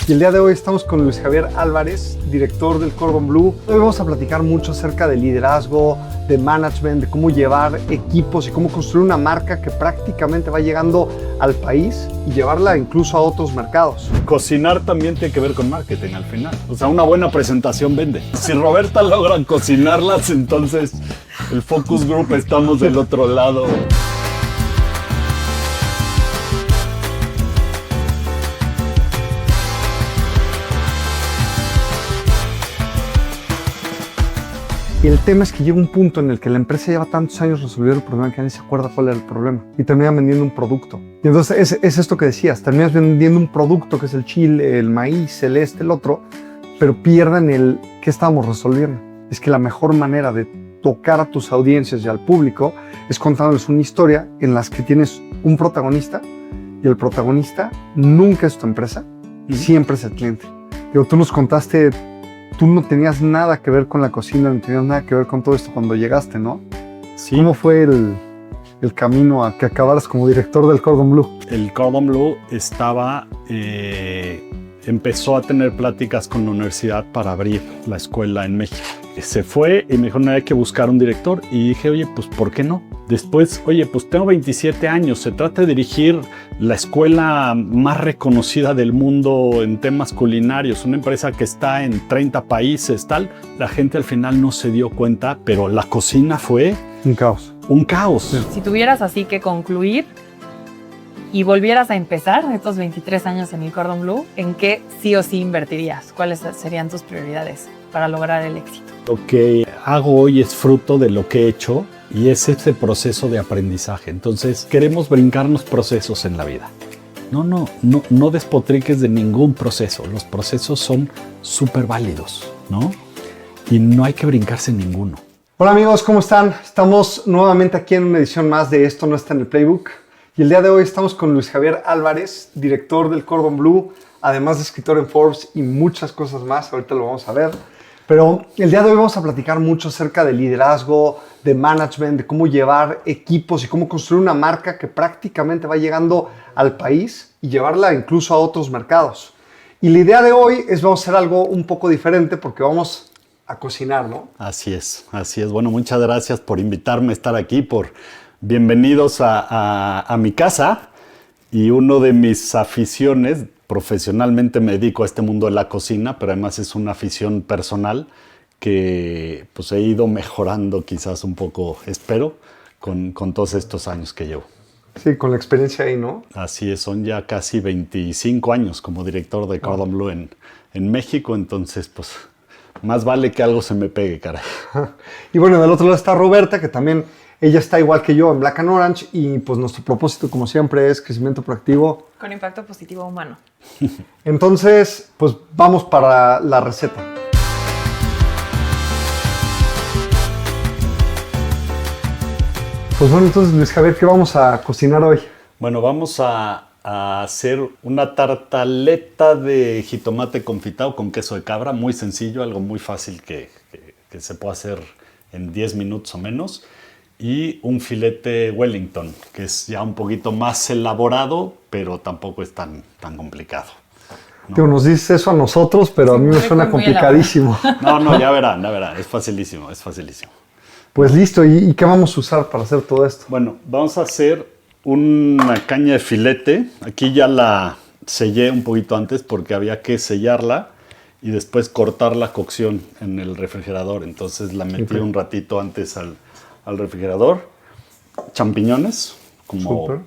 Y el día de hoy estamos con Luis Javier Álvarez, director del Cordon Bleu. Hoy vamos a platicar mucho acerca de liderazgo, de management, de cómo llevar equipos y cómo construir una marca que prácticamente va llegando al país y llevarla incluso a otros mercados. Cocinar también tiene que ver con marketing al final. O sea, una buena presentación vende. Si Roberta logra cocinarlas, entonces el Focus Group estamos del otro lado. Y el tema es que llega un punto en el que la empresa lleva tantos años resolviendo el problema que nadie se acuerda cuál era el problema y termina vendiendo un producto. Y entonces es esto que decías, terminas vendiendo un producto que es el chile, el maíz, el el otro, pero pierden el qué estábamos resolviendo. Es que la mejor manera de tocar a tus audiencias y al público es contándoles una historia en la que tienes un protagonista y el protagonista nunca es tu empresa, siempre es el cliente. Digo, tú nos contaste. Tú no tenías nada que ver con la cocina, no tenías nada que ver con todo esto cuando llegaste, ¿no? Sí. ¿Cómo fue el camino a que acabaras como director del Cordon Bleu? El Cordon Bleu empezó a tener pláticas con la universidad para abrir la escuela en México. Se fue y me dijo, no, hay que buscar un director. Y dije, oye, pues, ¿por qué no? Después, oye, pues tengo 27 años, se trata de dirigir la escuela más reconocida del mundo en temas culinarios, una empresa que está en 30 países, tal. La gente al final no se dio cuenta, pero la cocina fue un caos. Un caos. Si tuvieras así que concluir y volvieras a empezar estos 23 años en el Cordon Bleu, ¿en qué sí o sí invertirías? ¿Cuáles serían tus prioridades para lograr el éxito? Lo que hago hoy es fruto de lo que he hecho y es ese proceso de aprendizaje. Entonces, queremos brincarnos procesos en la vida. No despotriques de ningún proceso. Los procesos son súper válidos, ¿no? Y no hay que brincarse en ninguno. Hola amigos, ¿cómo están? Estamos nuevamente aquí en una edición más de Esto No Está en el Playbook. Y el día de hoy estamos con Luis Javier Álvarez, director del Cordon Bleu, además de escritor en Forbes y muchas cosas más. Ahorita lo vamos a ver. Pero el día de hoy vamos a platicar mucho acerca de liderazgo, de management, de cómo llevar equipos y cómo construir una marca que prácticamente va llegando al país y llevarla incluso a otros mercados. Y la idea de hoy es vamos a hacer algo un poco diferente porque vamos a cocinar, ¿no? Así es, así es. Bueno, muchas gracias por invitarme a estar aquí, bienvenidos a mi casa. Y uno de mis aficiones, profesionalmente me dedico a este mundo de la cocina, pero además es una afición personal que pues he ido mejorando quizás un poco, espero, con todos estos años que llevo. Sí, con la experiencia ahí, ¿no? Así es, son ya casi 25 años como director de Cordon Bleu en México, entonces pues más vale que algo se me pegue, caray. Y bueno, del otro lado está Roberta, que también ella está igual que yo en Black and Orange y pues nuestro propósito como siempre es crecimiento proactivo. Con impacto positivo humano. Entonces, pues vamos para la receta. Pues bueno, entonces Luis Javier, ¿qué vamos a cocinar hoy? Bueno, vamos a hacer una tartaleta de jitomate confitado con queso de cabra, muy sencillo, algo muy fácil que se puede hacer en 10 minutos o menos. Y un filete Wellington, que es ya un poquito más elaborado, pero tampoco es tan complicado, ¿no? Tío, nos dices eso a nosotros, pero a mí me suena complicadísimo. No, ya verán, es facilísimo, Pues listo, ¿y qué vamos a usar para hacer todo esto? Bueno, vamos a hacer una caña de filete. Aquí ya la sellé un poquito antes porque había que sellarla y después cortar la cocción en el refrigerador. Entonces la metí un ratito antes al refrigerador. Champiñones,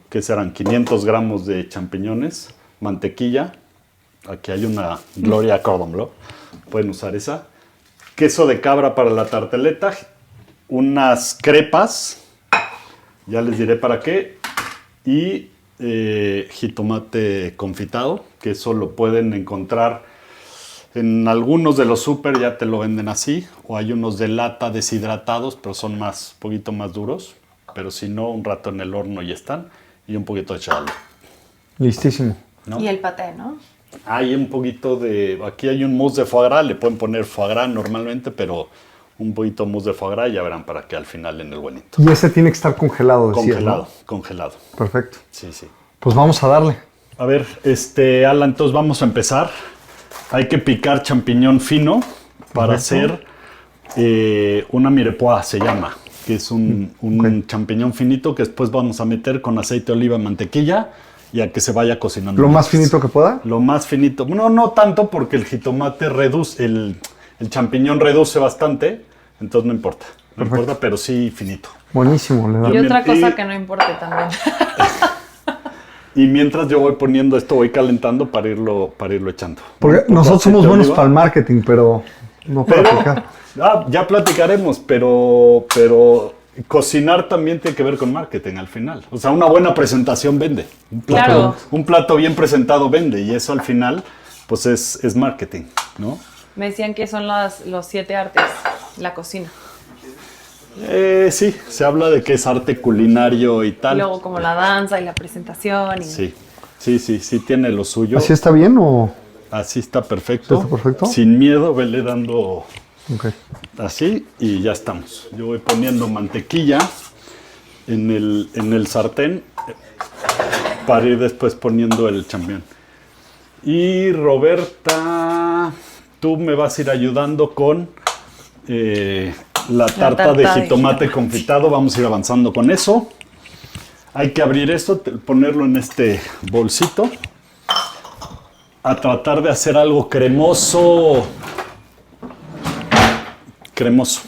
que serán 500 gramos de champiñones, mantequilla, aquí hay una Gloria Cordon Bleu, pueden usar esa, queso de cabra para la tarteleta, unas crepas, ya les diré para qué, y jitomate confitado, que eso lo pueden encontrar en algunos de los súper, ya te lo venden así, o hay unos de lata deshidratados, pero son poquito más duros, pero si no, un rato en el horno y están, y un poquito de chale. Listísimo. ¿No? Y el paté, ¿no? Hay un poquito aquí hay un mousse de foie gras, le pueden poner foie gras normalmente, pero un poquito mousse de foie gras, ya verán para que al final en el Wellington. Y ese tiene que estar congelado, decías, ¿no? Congelado. Perfecto. Sí. Pues vamos a darle. A ver, Alan, entonces vamos a empezar. hay que picar champiñón fino para hacer una mirepoix, se llama, que es un champiñón finito que después vamos a meter con aceite de oliva y mantequilla y a que se vaya cocinando. ¿Lo más finito que pueda? Lo más finito. No tanto porque el jitomate reduce, el champiñón reduce bastante, entonces no importa. No importa, pero sí finito. Buenísimo. Le da. Y otra También, cosa que no importe también. Y mientras yo voy poniendo esto, voy calentando para irlo echando. Porque Un poco nosotros aceite somos de buenos oliva. para el marketing, pero no para aplicar. Ya platicaremos, pero cocinar también tiene que ver con marketing al final. O sea, una buena presentación vende. Claro. Un plato bien presentado vende y eso al final pues es marketing, ¿no? Me decían que son los 7 artes, la cocina. Sí, se habla de que es arte culinario y Y tal. luego como la danza y la presentación. Y... Sí, tiene lo suyo. ¿Así está bien o...? Así está perfecto. ¿Está perfecto? Sin miedo, vele dando Ok. así y ya estamos. Yo voy poniendo mantequilla en el sartén para ir después poniendo el champiñón. Y Roberta, tú me vas a ir ayudando con la tarta de jitomate confitado. Vamos a ir avanzando con eso. Hay que abrir esto, ponerlo en este bolsito. A tratar de hacer algo cremoso.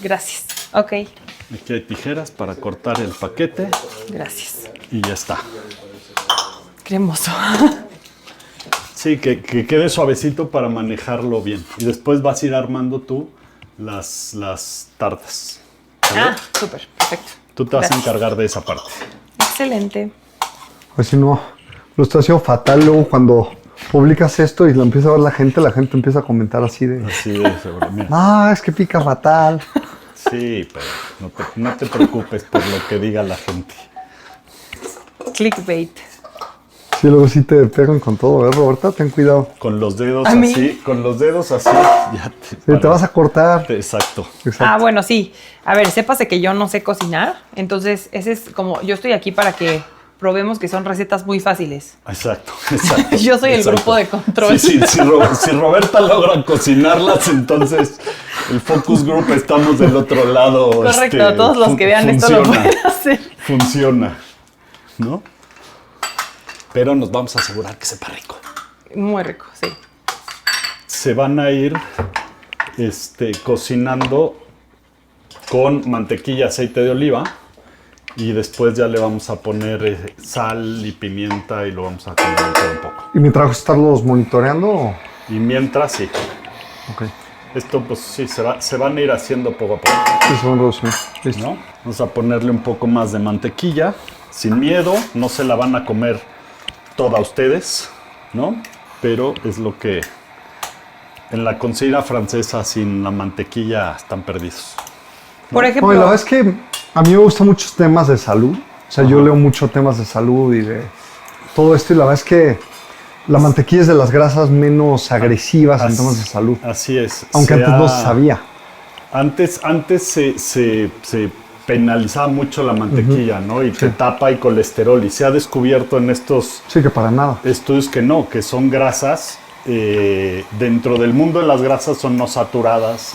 Gracias. Ok, Aquí hay tijeras para cortar el paquete gracias. y ya está. Cremoso. Sí, que quede suavecito para manejarlo bien. Y después vas a ir armando tú las tartas. ¿Sale? Ah, súper, perfecto. Tú te vas a Gracias. encargar de esa parte. Excelente. Pues si no, lo está haciendo fatal. Luego cuando publicas esto y lo empieza a ver la gente empieza a comentar así de... Así de seguro. Mira. Ah, es que pica fatal. Sí, pero no te preocupes por lo que diga la gente. Clickbait. Sí, luego sí te pegan con todo, ¿eh, Roberta? Ten cuidado. Con los dedos ¿A mí? así, ya te... Sí, te vas a cortar. Exacto. Exacto. Ah, bueno, sí. A ver, sépase que yo no sé cocinar. Entonces, ese es como, yo estoy aquí para que probemos que son recetas muy fáciles. Exacto. Yo soy el Exacto. grupo de control. Sí, si Roberta logra cocinarlas, entonces el focus group estamos del otro lado. Correcto, todos los que vean esto lo pueden hacer. Funciona, ¿no? Pero nos vamos a asegurar que sepa rico. Muy rico, sí. Se van a ir cocinando con mantequilla, aceite de oliva. Y después ya le vamos a poner sal y pimienta y lo vamos a condimentar un poco. ¿Y mientras estarlos monitoreando? ¿O? Y mientras, sí. Ok. Esto pues sí, se van a ir haciendo poco a poco, Sí, se van reduciendo. Listo. ¿no? Vamos a ponerle un poco más de mantequilla, sin miedo, no se la van a comer toda ustedes, ¿no? Pero es lo que en la cocina francesa sin la mantequilla están perdidos. Por ejemplo, Bueno, la verdad es que a mí me gustan muchos temas de salud. O sea, yo leo mucho temas de salud y de todo esto. Y la verdad es que la mantequilla es de las grasas menos agresivas en temas de salud. Así es. Aunque antes no se sabía. Antes se penalizaba mucho la mantequilla, ¿no? Y te tapa y colesterol. Y se ha descubierto en estos Sí, que para nada. estudios que no, que son grasas. Dentro del mundo de las grasas son no saturadas,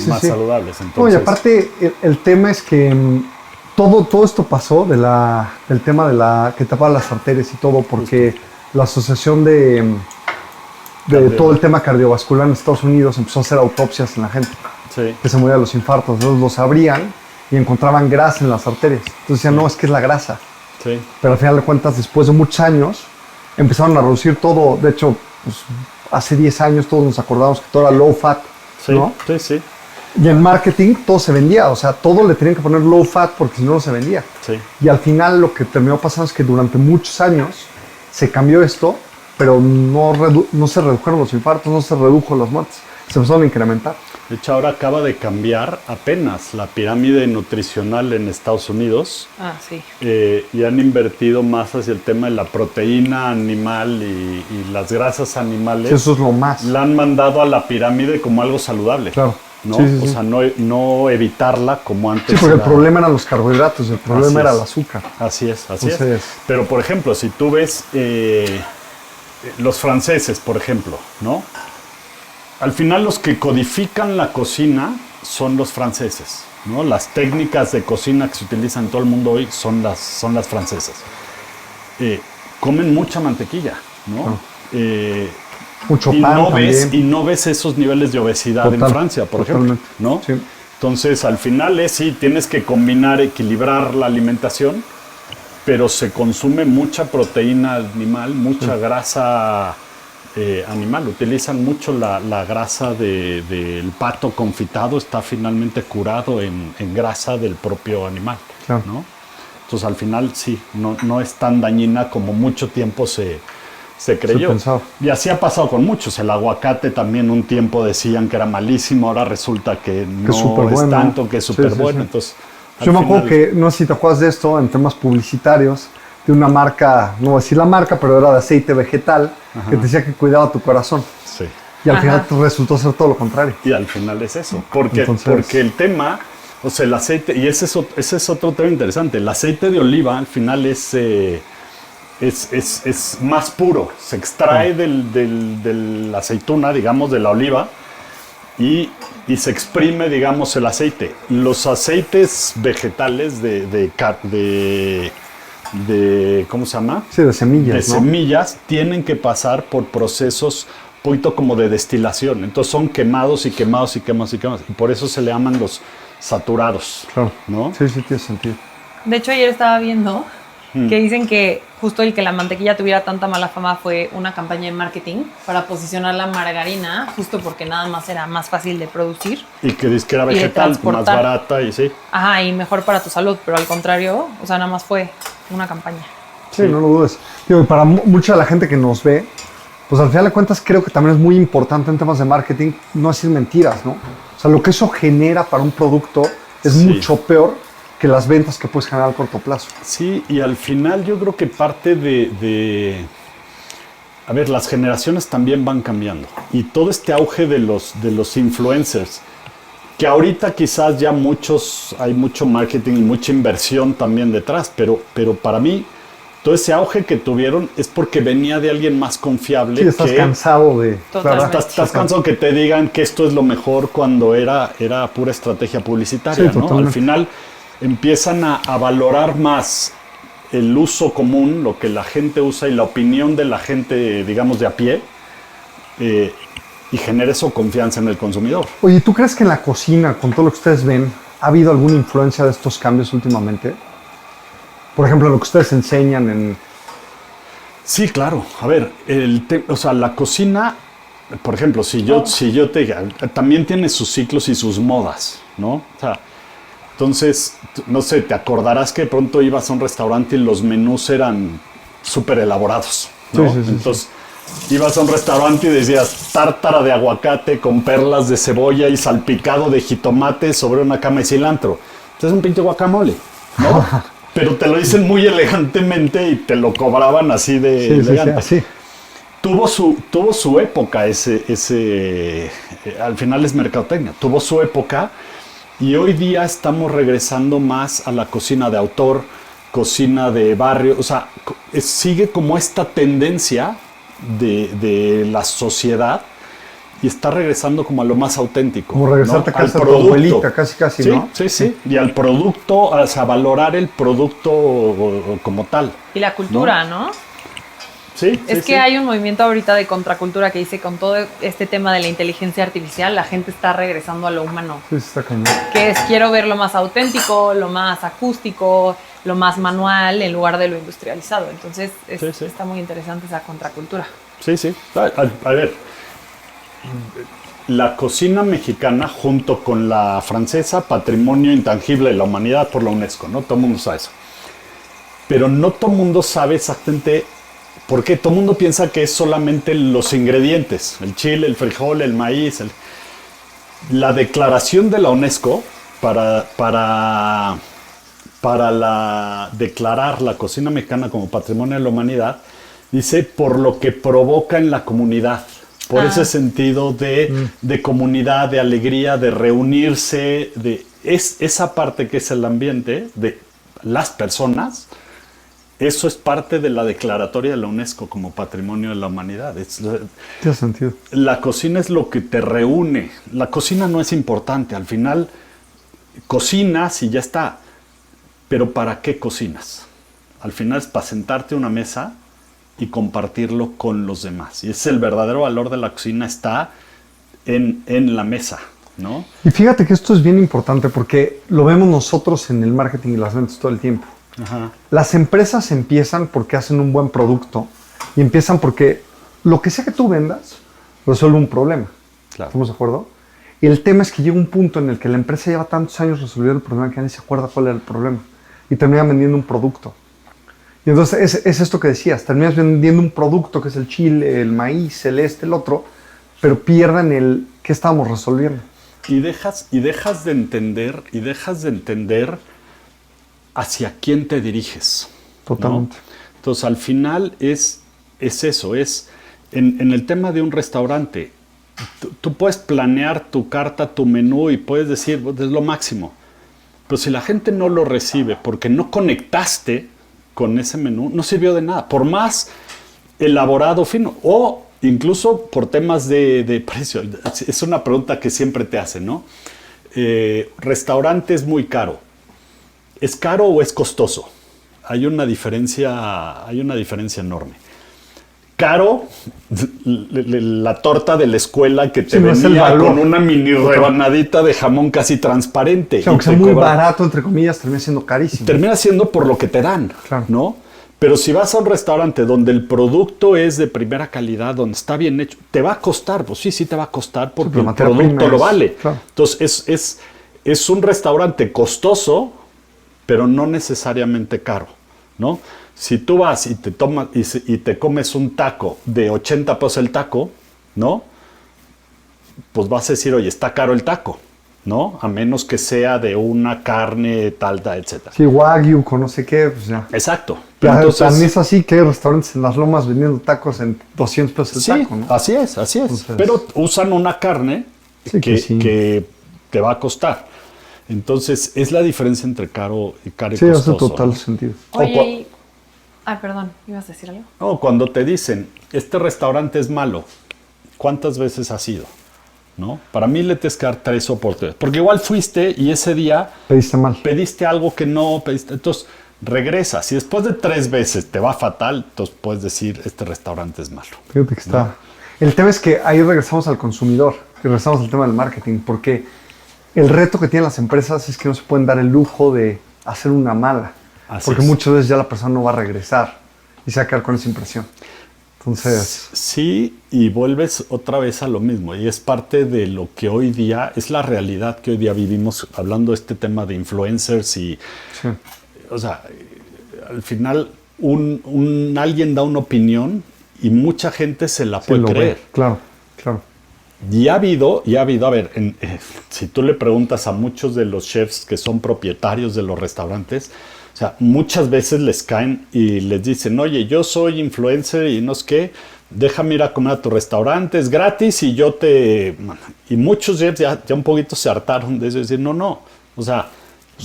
más saludables. Entonces, No, y aparte, el tema es que todo esto pasó del tema de que tapaba las arterias y todo, porque la asociación de todo el tema cardiovascular en Estados Unidos empezó a hacer autopsias en la gente sí, que se moría de los infartos. Entonces los abrían y encontraban grasa en las arterias. Entonces decían, no, es que es la grasa. sí, Pero al final de cuentas, después de muchos años, empezaron a reducir todo. De hecho, pues, hace 10 años todos nos acordamos que todo era low fat, sí, ¿no? sí, Y en marketing todo se vendía, o sea, todo le tenían que poner low fat porque si no, no se vendía. sí. Y al final lo que terminó pasando es que durante muchos años se cambió esto, pero no se redujeron los infartos, no se redujo las muertes, se empezaron a incrementar. De hecho, ahora acaba de cambiar apenas la pirámide nutricional en Estados Unidos ah, sí. y han invertido más hacia el tema de la proteína animal y las grasas animales. Sí, eso es lo más. La han mandado a la pirámide como algo saludable. Claro. ¿no? Sí, sí, O sí. sea, no evitarla como antes. Sí, porque el era. problema eran los carbohidratos, el problema Así era es. el azúcar. Así es. Entonces- Pero, por ejemplo, si tú ves los franceses, por ejemplo, ¿no? al final los que codifican la cocina son los franceses, ¿no? Las técnicas de cocina que se utilizan en todo el mundo hoy son las francesas. Comen mucha mantequilla, ¿no? Mucho y pan no también. y no ves esos niveles de obesidad en Francia, por ejemplo, ¿no? Sí. Entonces, al final sí, tienes que combinar, equilibrar la alimentación, pero se consume mucha proteína animal, mucha grasa animal. Utilizan mucho la grasa del pato confitado, está finalmente curado en grasa del propio animal, Claro. ¿no? Entonces, al final, sí, no es tan dañina como mucho tiempo se creyó. Y así ha pasado con muchos. El aguacate también un tiempo decían que era malísimo, ahora resulta que no es tanto, que es súper bueno. Entonces, yo me acuerdo que, no sé si te acuerdas de esto, en temas publicitarios, de una marca, no voy a decir la marca, pero era de aceite vegetal, que te decía que cuidaba tu corazón. Sí. Y al final resultó ser todo lo contrario. Y al final es eso. Porque el tema, o sea, el aceite, y ese es otro tema interesante, el aceite de oliva al final es más puro, se extrae de la aceituna, digamos, de la oliva, y se exprime, digamos, el aceite. Los aceites vegetales de ¿cómo se llama? Sí, de semillas, de semillas, tienen que pasar por procesos un poquito como de destilación. Entonces son quemados y quemados y quemados y quemados. Y por eso se le llaman los saturados. Claro. ¿No? Sí, tiene sentido. De hecho, ayer estaba viendo que dicen que justo el que la mantequilla tuviera tanta mala fama fue una campaña de marketing para posicionar la margarina, justo porque nada más era más fácil de producir. Y que dice que era vegetal, más barata y sí. Ajá, y mejor para tu salud, pero al contrario, o sea, nada más fue una campaña. Sí, no lo dudes. Digo, y para mucha de la gente que nos ve, pues al final de cuentas creo que también es muy importante en temas de marketing no decir mentiras, ¿no? O sea, lo que eso genera para un producto es mucho peor que las ventas que puedes generar a corto plazo. Sí, y al final yo creo que parte a ver, las generaciones también van cambiando. Y todo este auge de los influencers, que ahorita quizás ya hay mucho marketing y mucha inversión también detrás, pero para mí todo ese auge que tuvieron es porque venía de alguien más confiable. Sí, estás cansado de... Estás cansado que te digan que esto es lo mejor cuando era pura estrategia publicitaria, sí, ¿no? Al final empiezan a valorar más el uso común, lo que la gente usa y la opinión de la gente, digamos, de a pie, y genera eso confianza en el consumidor. Oye, ¿tú crees que en la cocina, con todo lo que ustedes ven, ha habido alguna influencia de estos cambios últimamente? Por ejemplo, lo que ustedes enseñan en... Sí, claro. A ver, o sea, la cocina, por ejemplo, si yo te diga, también tiene sus ciclos y sus modas, ¿no? O sea, entonces, no sé, te acordarás que de pronto ibas a un restaurante y los menús eran súper elaborados, ¿no? Sí. Entonces, ibas a un restaurante y decías tártara de aguacate con perlas de cebolla y salpicado de jitomate sobre una cama de cilantro. Entonces, es un pinche guacamole, ¿no? Pero te lo dicen muy elegantemente y te lo cobraban así de elegante. Sí. Tuvo su época al final es mercadotecnia, tuvo su época. Y hoy día estamos regresando más a la cocina de autor, cocina de barrio. O sea, sigue como esta tendencia de la sociedad y está regresando como a lo más auténtico. Como regresarte a casa de tu abuelita, casi, sí, ¿no? Sí. Y al producto, o sea, valorar el producto como tal. Y la cultura, ¿no? Sí, es que hay un movimiento ahorita de contracultura que dice con todo este tema de la inteligencia artificial, la gente está regresando a lo humano. Sí, está cañón. Que es, quiero ver lo más auténtico, lo más acústico, lo más manual en lugar de lo industrializado. Entonces, está muy interesante esa contracultura. Sí. A ver, la cocina mexicana junto con la francesa, patrimonio intangible de la humanidad por la UNESCO, ¿no? Todo el mundo sabe eso. Pero no todo el mundo sabe exactamente... Porque todo el mundo piensa que es solamente los ingredientes, el chile, el frijol, el maíz. La declaración de la UNESCO para declarar la cocina mexicana como patrimonio de la humanidad, dice por lo que provoca en la comunidad. Por ese sentido de comunidad, de alegría, de reunirse, esa parte que es el ambiente de las personas, eso es parte de la declaratoria de la UNESCO como Patrimonio de la Humanidad. Tiene sentido. La cocina es lo que te reúne. La cocina no es importante. Al final, cocinas y ya está. Pero ¿para qué cocinas? Al final es para sentarte a una mesa y compartirlo con los demás. Y el verdadero valor de la cocina está en la mesa, ¿no? Y fíjate que esto es bien importante porque lo vemos nosotros en el marketing y las ventas todo el tiempo. Ajá. Las empresas empiezan porque hacen un buen producto y empiezan porque lo que sea que tú vendas resuelve un problema. Claro. ¿Estamos de acuerdo? Y el tema es que llega un punto en el que la empresa lleva tantos años resolviendo el problema que nadie se acuerda cuál era el problema y termina vendiendo un producto. Y entonces es esto que decías, terminas vendiendo un producto que es el chile, el maíz, el el otro, pero pierden el qué estábamos resolviendo. Y dejas de entender hacia quién te diriges. Totalmente. ¿No? Entonces, al final es eso, en el tema de un restaurante, tú puedes planear tu carta, tu menú y puedes decir, es lo máximo. Pero si la gente no lo recibe porque no conectaste con ese menú, no sirvió de nada. Por más elaborado, fino, o incluso por temas de precio. Es una pregunta que siempre te hacen, ¿no? Restaurante es muy caro. ¿Es caro o es costoso? Hay una diferencia enorme. Caro, la torta de la escuela que te venía con una mini rebanadita de jamón casi transparente. O sea, aunque sea muy barato, entre comillas, termina siendo carísimo. Termina siendo por lo que te dan, claro, ¿no? Pero si vas a un restaurante donde el producto es de primera calidad, donde está bien hecho, te va a costar, pues sí te va a costar porque el producto lo vale. Claro. Entonces es un restaurante costoso, pero no necesariamente caro, ¿no? Si tú vas y te comes un taco de 80 pesos el taco, ¿no? Pues vas a decir, oye, está caro el taco, ¿no? A menos que sea de una carne tal, etc. Sí, wagyu con no sé qué, pues ya. Exacto. Pero entonces, también es así que hay restaurantes en las lomas vendiendo tacos en 200 pesos el taco, ¿no? Así es. Entonces, pero usan una carne que te va a costar. Entonces, es la diferencia entre caro y costoso. Sí, hace total sentido. Oye, perdón, ¿ibas a decir algo? No, cuando te dicen, este restaurante es malo, ¿cuántas veces has ido? ¿No? Para mí le tienes que dar 3 oportunidades. Porque igual fuiste y ese día pediste algo que no pediste. Entonces, regresas. Si después de 3 veces te va fatal, entonces puedes decir, este restaurante es malo. Fíjate que está. ¿No? El tema es que ahí regresamos al consumidor, regresamos al tema del marketing, porque el reto que tienen las empresas es que no se pueden dar el lujo de hacer una mala. Porque muchas veces ya la persona no va a regresar y se va a quedar con esa impresión. Entonces... Sí, y vuelves otra vez a lo mismo. Y es parte de lo que hoy día, es la realidad que hoy día vivimos, hablando de este tema de influencers y... Sí. O sea, al final alguien da una opinión y mucha gente se la puede creer. Claro. Y ha habido, a ver, si tú le preguntas a muchos de los chefs que son propietarios de los restaurantes, o sea, muchas veces les caen y les dicen, oye, yo soy influencer y no sé qué, déjame ir a comer a tu restaurante, es gratis y yo te... Y muchos chefs ya un poquito se hartaron de eso y decir, no, o sea,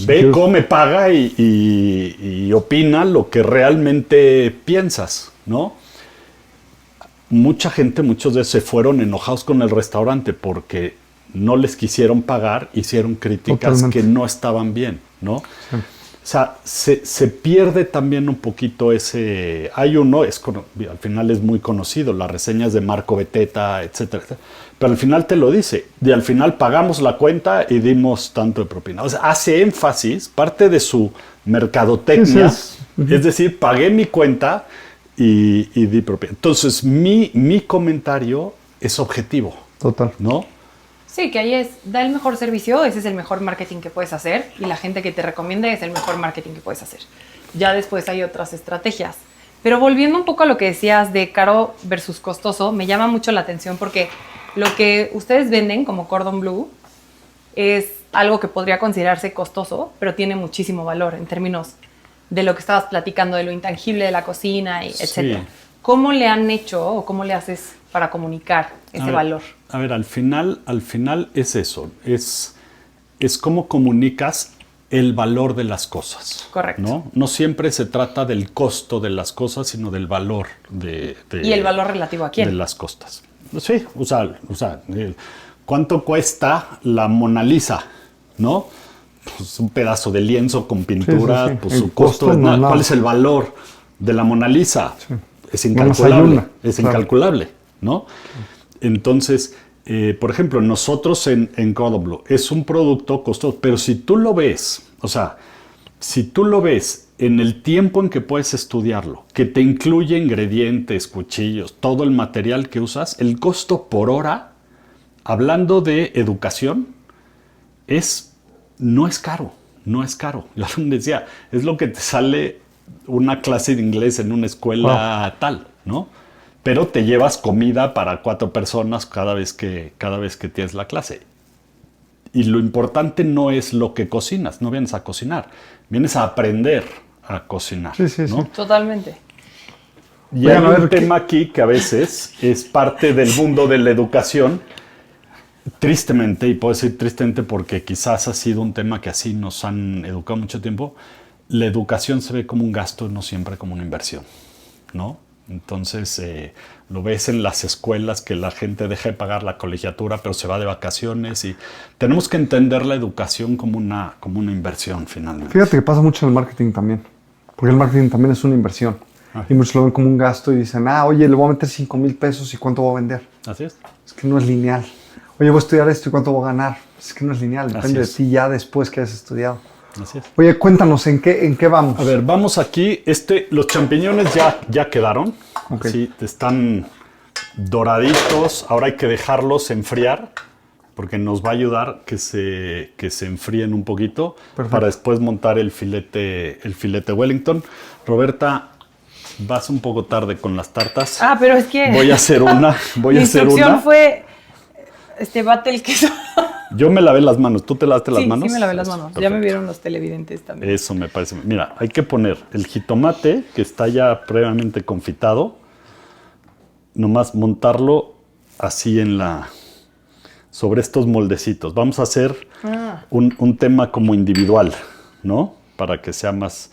ve, come, paga y opina lo que realmente piensas, ¿no? Mucha gente, muchos de ellos se fueron enojados con el restaurante porque no les quisieron pagar, hicieron críticas que no estaban bien, ¿no? Sí. O sea, se pierde también un poquito ese... Hay uno, al final es muy conocido, las reseñas de Marco Beteta, etcétera, pero al final te lo dice, y al final pagamos la cuenta y dimos tanto de propina. O sea, hace énfasis, parte de su mercadotecnia, es decir, pagué mi cuenta y di propina. Entonces, mi comentario es objetivo. Total. ¿No? Sí, que ahí da el mejor servicio, ese es el mejor marketing que puedes hacer y la gente que te recomiende es el mejor marketing que puedes hacer. Ya después hay otras estrategias. Pero volviendo un poco a lo que decías de caro versus costoso, me llama mucho la atención porque lo que ustedes venden como Cordon Bleu es algo que podría considerarse costoso, pero tiene muchísimo valor en términos de lo que estabas platicando, de lo intangible de la cocina, etc. ¿Cómo le han hecho o cómo le haces para comunicar ese valor? A ver, al final es eso, es cómo comunicas el valor de las cosas. Correcto. No siempre se trata del costo de las cosas, sino del valor ¿Y el valor relativo a quién? de las cosas. Sí, ¿cuánto cuesta la Mona Lisa? ¿No? Pues un pedazo de lienzo con pintura, Sí. pues El su costo costo es nada. no, ¿Cuál es el valor de la Mona Lisa? Sí. Es Nada más hay incalculable. una, Es claro. incalculable, ¿no? Entonces, por ejemplo, nosotros en Cordon es un producto costoso, pero si tú lo ves, si tú lo ves en el tiempo en que puedes estudiarlo, que te incluye ingredientes, cuchillos, todo el material que usas, el costo por hora, hablando de educación, no es caro, no es caro. Yo decía, es lo que te sale una clase de inglés en una escuela tal, ¿no? Pero te llevas comida para 4 personas cada vez que tienes la clase. Y lo importante no es lo que cocinas, no vienes a cocinar, vienes a aprender a cocinar. Sí. ¿no? Totalmente. Y Oigan, hay a ver, un tema aquí que a veces es parte del mundo de la educación. Tristemente, y puedo decir tristemente porque quizás ha sido un tema que así nos han educado mucho tiempo, la educación se ve como un gasto y no siempre como una inversión, ¿no? Entonces, lo ves en las escuelas que la gente deja de pagar la colegiatura, pero se va de vacaciones y tenemos que entender la educación como una inversión finalmente. Fíjate que pasa mucho en el marketing también, porque el marketing también es una inversión. Y muchos lo ven como un gasto y dicen, oye, le voy a meter 5,000 pesos y ¿cuánto voy a vender? Así es. Es que no es lineal. Oye, voy a estudiar esto y ¿cuánto voy a ganar? Es que no es lineal, depende de ti ya después que hayas estudiado. Así es. Oye, cuéntanos, ¿en qué vamos? A ver, vamos aquí. Los champiñones ya quedaron. Ok. Sí, están doraditos. Ahora hay que dejarlos enfriar porque nos va a ayudar que se enfríen un poquito. Perfecto. Para después montar el filete Wellington. Roberta, vas un poco tarde con las tartas. Pero es que... Voy a hacer una. Mi instrucción fue... bate el queso. Yo me lavé las manos. ¿Tú te lavaste las manos? Sí, me lavé las Eso, manos. perfecto. Ya me vieron los televidentes también. Eso me parece. Mira, hay que poner el jitomate, que está ya previamente confitado, nomás montarlo así sobre estos moldecitos. Vamos a hacer un tema como individual, ¿no? Para que sea más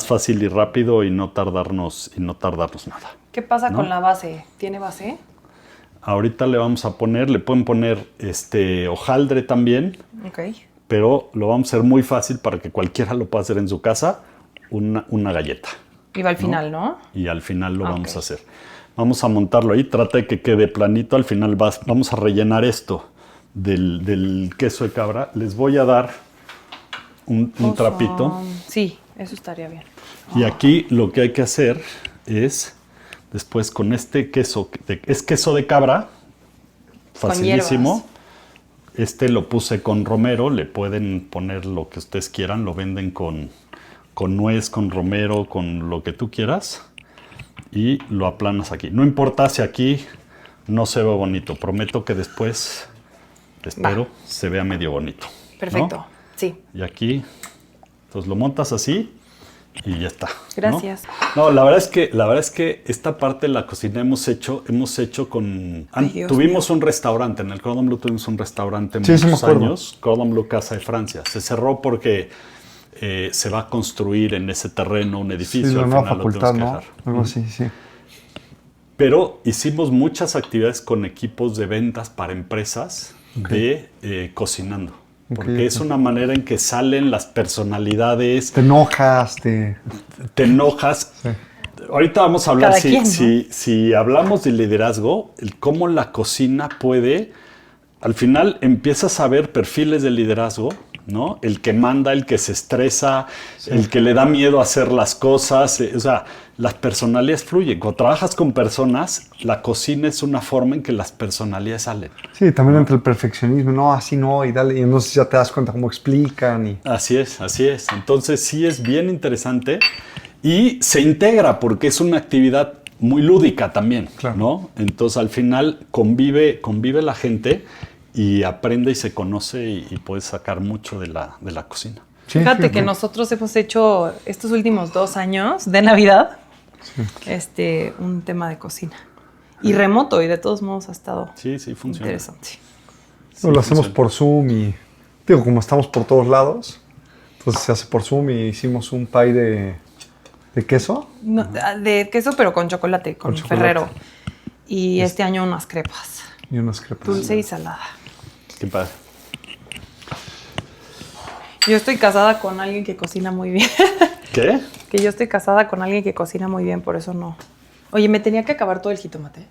fácil y rápido y no tardarnos nada. ¿Qué pasa ¿no? con la base? ¿Tiene base? Ahorita le pueden poner hojaldre también. Ok. Pero lo vamos a hacer muy fácil para que cualquiera lo pueda hacer en su casa, una galleta. Y va al final, ¿no? Y al final lo vamos a hacer. Vamos a montarlo ahí, trata de que quede planito, al final vamos a rellenar esto del queso de cabra. Les voy a dar un trapito. Sí, eso estaría bien. Y aquí lo que hay que hacer es, después con este queso, es queso de cabra, facilísimo. Lo puse con romero, le pueden poner lo que ustedes quieran, lo venden con nuez, con romero, con lo que tú quieras y lo aplanas aquí. No importa si aquí no se ve bonito, prometo que después, espero, se vea medio bonito. Perfecto, ¿no? sí. Y aquí, entonces lo montas así y ya está. Gracias. No, la verdad es que esta parte de la cocina hemos hecho con... Tuvimos un restaurante, en el Cordon Bleu tuvimos un restaurante muchos años, Cordon Bleu Casa de Francia. Se cerró porque se va a construir en ese terreno un edificio. Sí, la al nueva final facultad, lo ¿no? tenemos que dejar. Algo así, sí. Pero hicimos muchas actividades con equipos de ventas para empresas de cocinando. Porque es una manera en que salen las personalidades. Te enojas, Te enojas. Sí. Ahorita vamos a hablar, si hablamos de liderazgo, cómo la cocina puede, al final empiezas a ver perfiles de liderazgo, ¿no? El que manda, el que se estresa, el que le da miedo a hacer las cosas, las personalidades fluyen. Cuando trabajas con personas, la cocina es una forma en que las personalidades salen. Sí, también entre el perfeccionismo, no, así no, y dale, y entonces ya te das cuenta cómo explican. Así es. Entonces sí es bien interesante y se integra porque es una actividad muy lúdica también, claro, ¿no? Entonces al final convive la gente y aprende y se conoce y puede sacar mucho de la cocina. Sí, fíjate que nosotros hemos hecho estos últimos 2 años de Navidad un tema de cocina. Y remoto, y de todos modos ha estado funciona. Interesante. Lo hacemos por Zoom y, como estamos por todos lados, Entonces se hace por Zoom y hicimos un pie de queso. No, de queso, pero con chocolate, con chocolate. Ferrero. Y este año unas crepas. Y unas crepas. Dulce y salada. Qué padre. Yo estoy casada con alguien que cocina muy bien. ¿Qué? Que yo estoy casada con alguien que cocina muy bien, por eso no. Oye, me tenía que acabar todo el jitomate.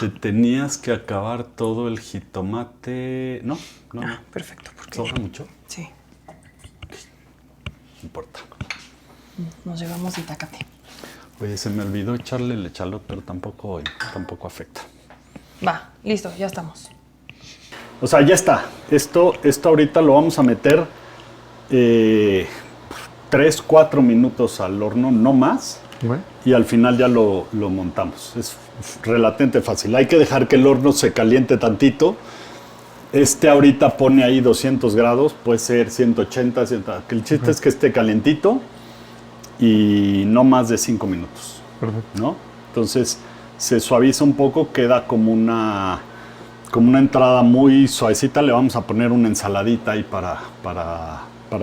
Te tenías que acabar todo el jitomate. No. Perfecto. Porque ¿Sobra mucho? sí, No importa. nos llevamos itacate. Oye, se me olvidó echarle el echalot, pero tampoco afecta. Va, listo, ya estamos. O sea, ya está. Esto ahorita lo vamos a meter 3-4 minutos al horno, no más. Bueno. Y al final ya lo montamos. Es relativamente fácil. Hay que dejar que el horno se caliente tantito. Ahorita pone ahí 200 grados, puede ser 180, 100. El chiste es que esté calientito y no más de 5 minutos. Perfecto. ¿No? Entonces se suaviza un poco, queda como una entrada muy suavecita. Le vamos a poner una ensaladita ahí para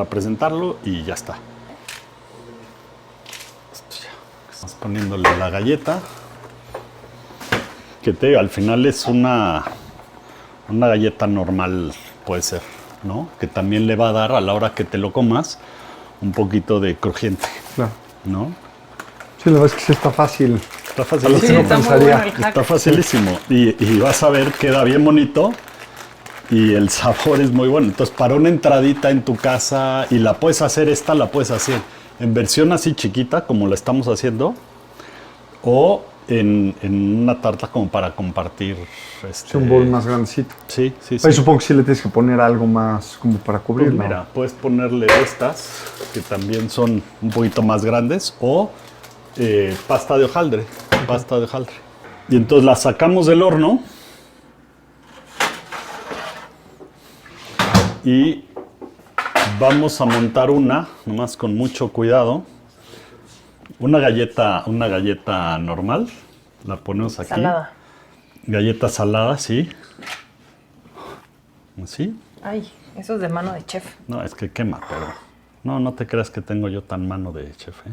presentarlo y ya está. Estamos poniéndole la galleta, que al final es una galleta normal, puede ser, ¿no? Que también le va a dar a la hora que te lo comas un poquito de crujiente, Claro. ¿no? Sí, la verdad es que sí está fácil. Está Sí, facilísimo. está muy pensaría. bueno el hack. Está facilísimo. Y vas a ver, queda bien bonito y el sabor es muy bueno. Entonces, para una entradita en tu casa, y la puedes hacer la puedes hacer en versión así chiquita, como la estamos haciendo, o en una tarta como para compartir. Es un bowl más grandecito. Sí. Ahí supongo que sí le tienes que poner algo más como para Pues cubrirlo. mira, puedes ponerle estas, que también son un poquito más grandes, o pasta de hojaldre. Y entonces la sacamos del horno y vamos a montar nomás con mucho cuidado, una galleta normal. La ponemos aquí. Salada. Galleta salada, sí. Así. Ay, eso es de mano de chef. No, es que quema, pero no te creas que tengo yo tan mano de chef, ¿eh?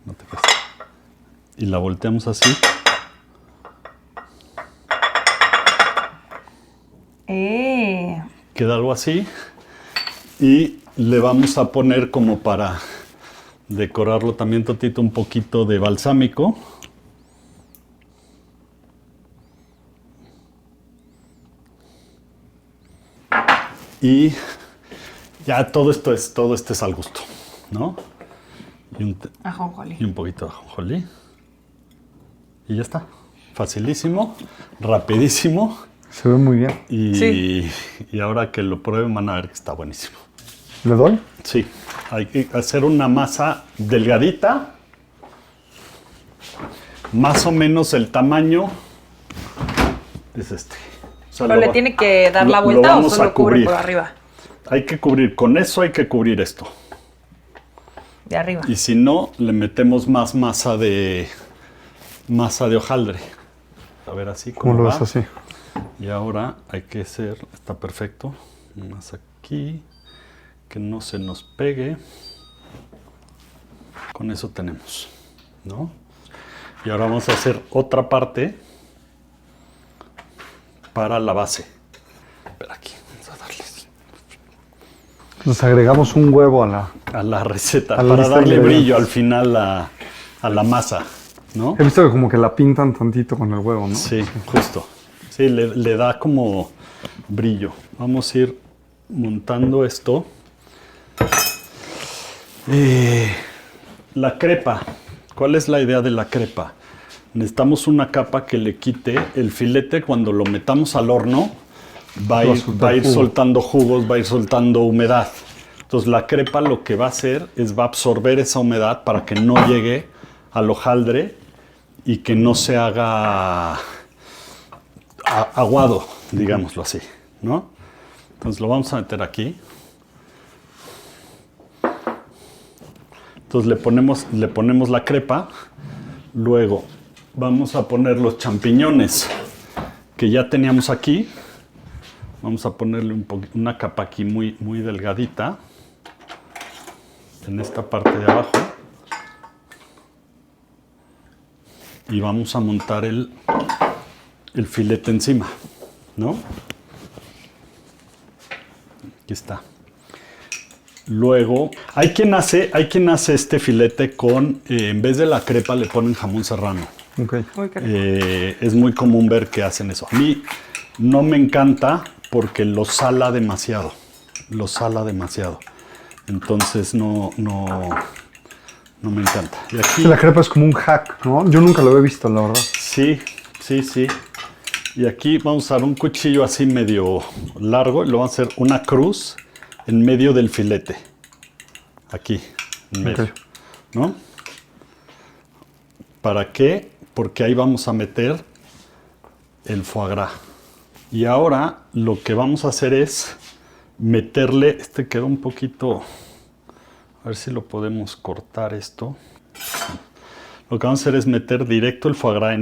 No te creas. Y la volteamos así. Queda algo así. Y le vamos a poner, como para decorarlo también tantito, un poquito de balsámico. Y ya todo esto es al gusto, ¿no? Ajonjolí. Y un poquito de ajonjolí. Y ya está. Facilísimo, rapidísimo. Se ve muy bien. Y ahora que lo prueben van a ver que está buenísimo. ¿Le doy? Sí, hay que hacer una masa delgadita. Más o menos el tamaño es este. O sea, Pero le tiene que dar la vuelta o vamos solo a cubre cubrir. por arriba. Hay que cubrir, con eso hay que cubrir esto. De arriba. Y si no, le metemos más masa de hojaldre. A ver así ¿Cómo como lo va. ves así? Y ahora hay que hacer, está perfecto, más aquí, que no se nos pegue. Con eso tenemos, ¿no? Y ahora vamos a hacer otra parte para la base. Espera aquí, vamos a darles Nos agregamos un huevo a la receta, A la para lista de darle ingredientes. brillo al final a la masa, ¿no? He visto que como que la pintan tantito con el huevo, ¿no? Sí, justo. Sí, le da como brillo. Vamos a ir montando esto. La crepa. ¿Cuál es la idea de la crepa? Necesitamos una capa que le quite el filete. Cuando lo metamos al horno, va a ir soltando jugos, va a ir soltando humedad. Entonces la crepa lo que va a hacer es va a absorber esa humedad para que no llegue al hojaldre y que no se haga aguado, digámoslo así, ¿no? Entonces lo vamos a meter aquí. Entonces le ponemos la crepa. Luego vamos a poner los champiñones que ya teníamos aquí. Vamos a ponerle una capa aquí muy, muy delgadita. en esta parte de abajo. Y vamos a montar el filete encima, ¿no? Aquí está. Luego, hay quien hace este filete con, en vez de la crepa le ponen jamón serrano. Okay. Uy, qué rico. Es muy común ver que hacen eso. A mí no me encanta porque lo sala demasiado. Entonces no me encanta. Y aquí, La crepa es como un hack, ¿no? Yo nunca lo había visto, la verdad. sí. Y aquí vamos a usar un cuchillo así medio largo y lo vamos a hacer una cruz en medio del filete. Aquí, en medio. Ok. ¿No? ¿Para qué? Porque ahí vamos a meter el foie gras. Y ahora lo que vamos a hacer es meterle, este quedó un poquito, a ver si lo podemos cortar esto. Lo que vamos a hacer es meter directo el foie gras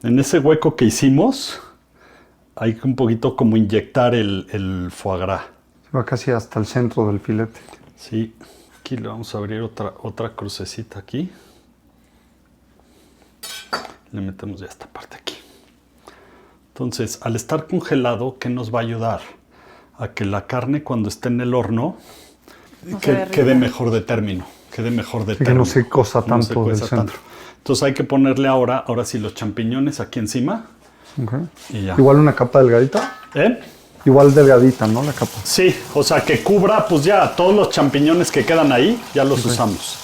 en ese hueco que hicimos. Hay que un poquito como inyectar el foie gras. Va casi hasta el centro del filete. Sí, aquí le vamos a abrir otra crucecita aquí. Le metemos ya esta parte aquí. Entonces, al estar congelado, ¿qué nos va a ayudar? A que la carne cuando esté en el horno quede mejor de término. Que no se cosa tanto del centro. Entonces hay que ponerle ahora sí los champiñones aquí encima. Okay. Y ya. Igual una capa delgadita. ¿Eh? Igual delgadita, ¿no? La capa. Sí, o sea que cubra pues ya todos los champiñones que quedan ahí, ya los usamos.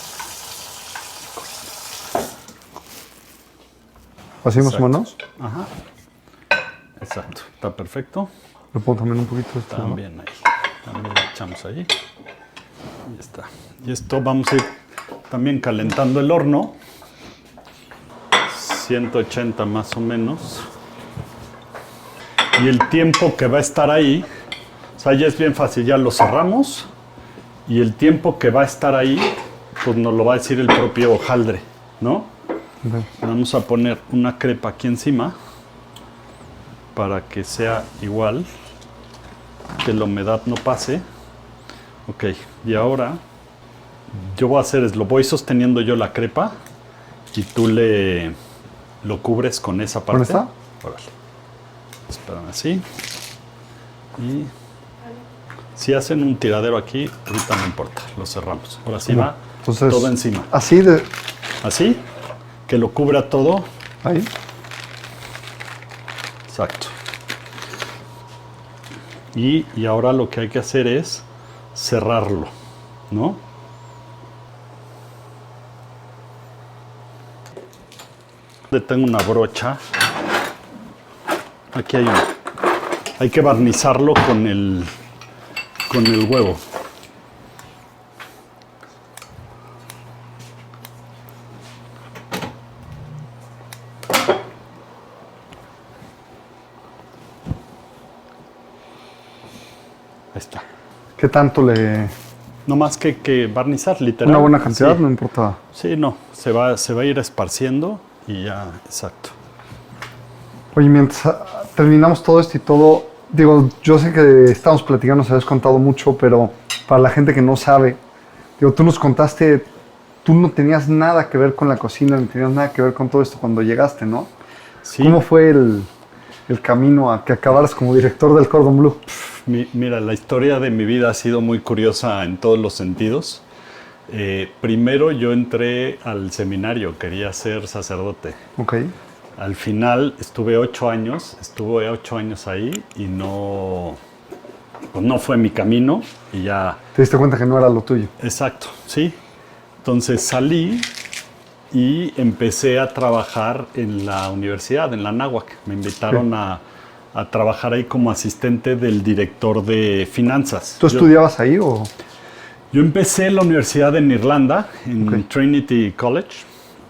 Así más o Exacto. menos. Ajá. Exacto, está perfecto. Le pongo también un poquito de esto, ¿no? También ahí. También le echamos ahí. Y ya está. Y esto vamos a ir también calentando el horno. 180 más o menos. Y el tiempo que va a estar ahí, o sea, ya es bien fácil, ya lo cerramos. Y el tiempo que va a estar ahí, pues nos lo va a decir el propio hojaldre, ¿no? Okay. Vamos a poner una crepa aquí encima para que sea igual, que la humedad no pase. Ok, y ahora yo voy a hacer es, lo voy sosteniendo yo la crepa y tú lo cubres con esa parte. ¿Con esta? Órale. Espérame así. Y si hacen un tiradero aquí, ahorita no importa, lo cerramos. Ahora sí va Entonces, todo encima. Así de... Así, que lo cubra todo. Ahí. Exacto. Y ahora lo que hay que hacer es cerrarlo, ¿no? Le tengo una brocha. Aquí hay una. Hay que barnizarlo con el huevo. Ahí está. ¿Qué tanto le...? No más que barnizar, literal. Una buena cantidad, Sí. no importa. Sí, no, se va a ir esparciendo y ya, exacto. Oye, mientras terminamos todo esto y todo, digo, yo sé que estamos platicando, nos habías contado mucho, pero para la gente que no sabe, digo, tú nos contaste, tú no tenías nada que ver con la cocina, no tenías nada que ver con todo esto cuando llegaste, ¿no? Sí, ¿Cómo fue el camino a que acabaras como director del Cordon Bleu? mira, la historia de mi vida ha sido muy curiosa en todos los sentidos. Primero yo entré al seminario, quería ser sacerdote. Ok. Al final estuve 8 años ahí y no, pues no fue mi camino y ya. Te diste cuenta que no era lo tuyo. Exacto, sí. Entonces salí y empecé a trabajar en la universidad, en la Anáhuac. Me invitaron a trabajar ahí como asistente del director de finanzas. ¿Tú estudiabas ahí o...? Yo empecé en la universidad en Irlanda, en Ok. Trinity College.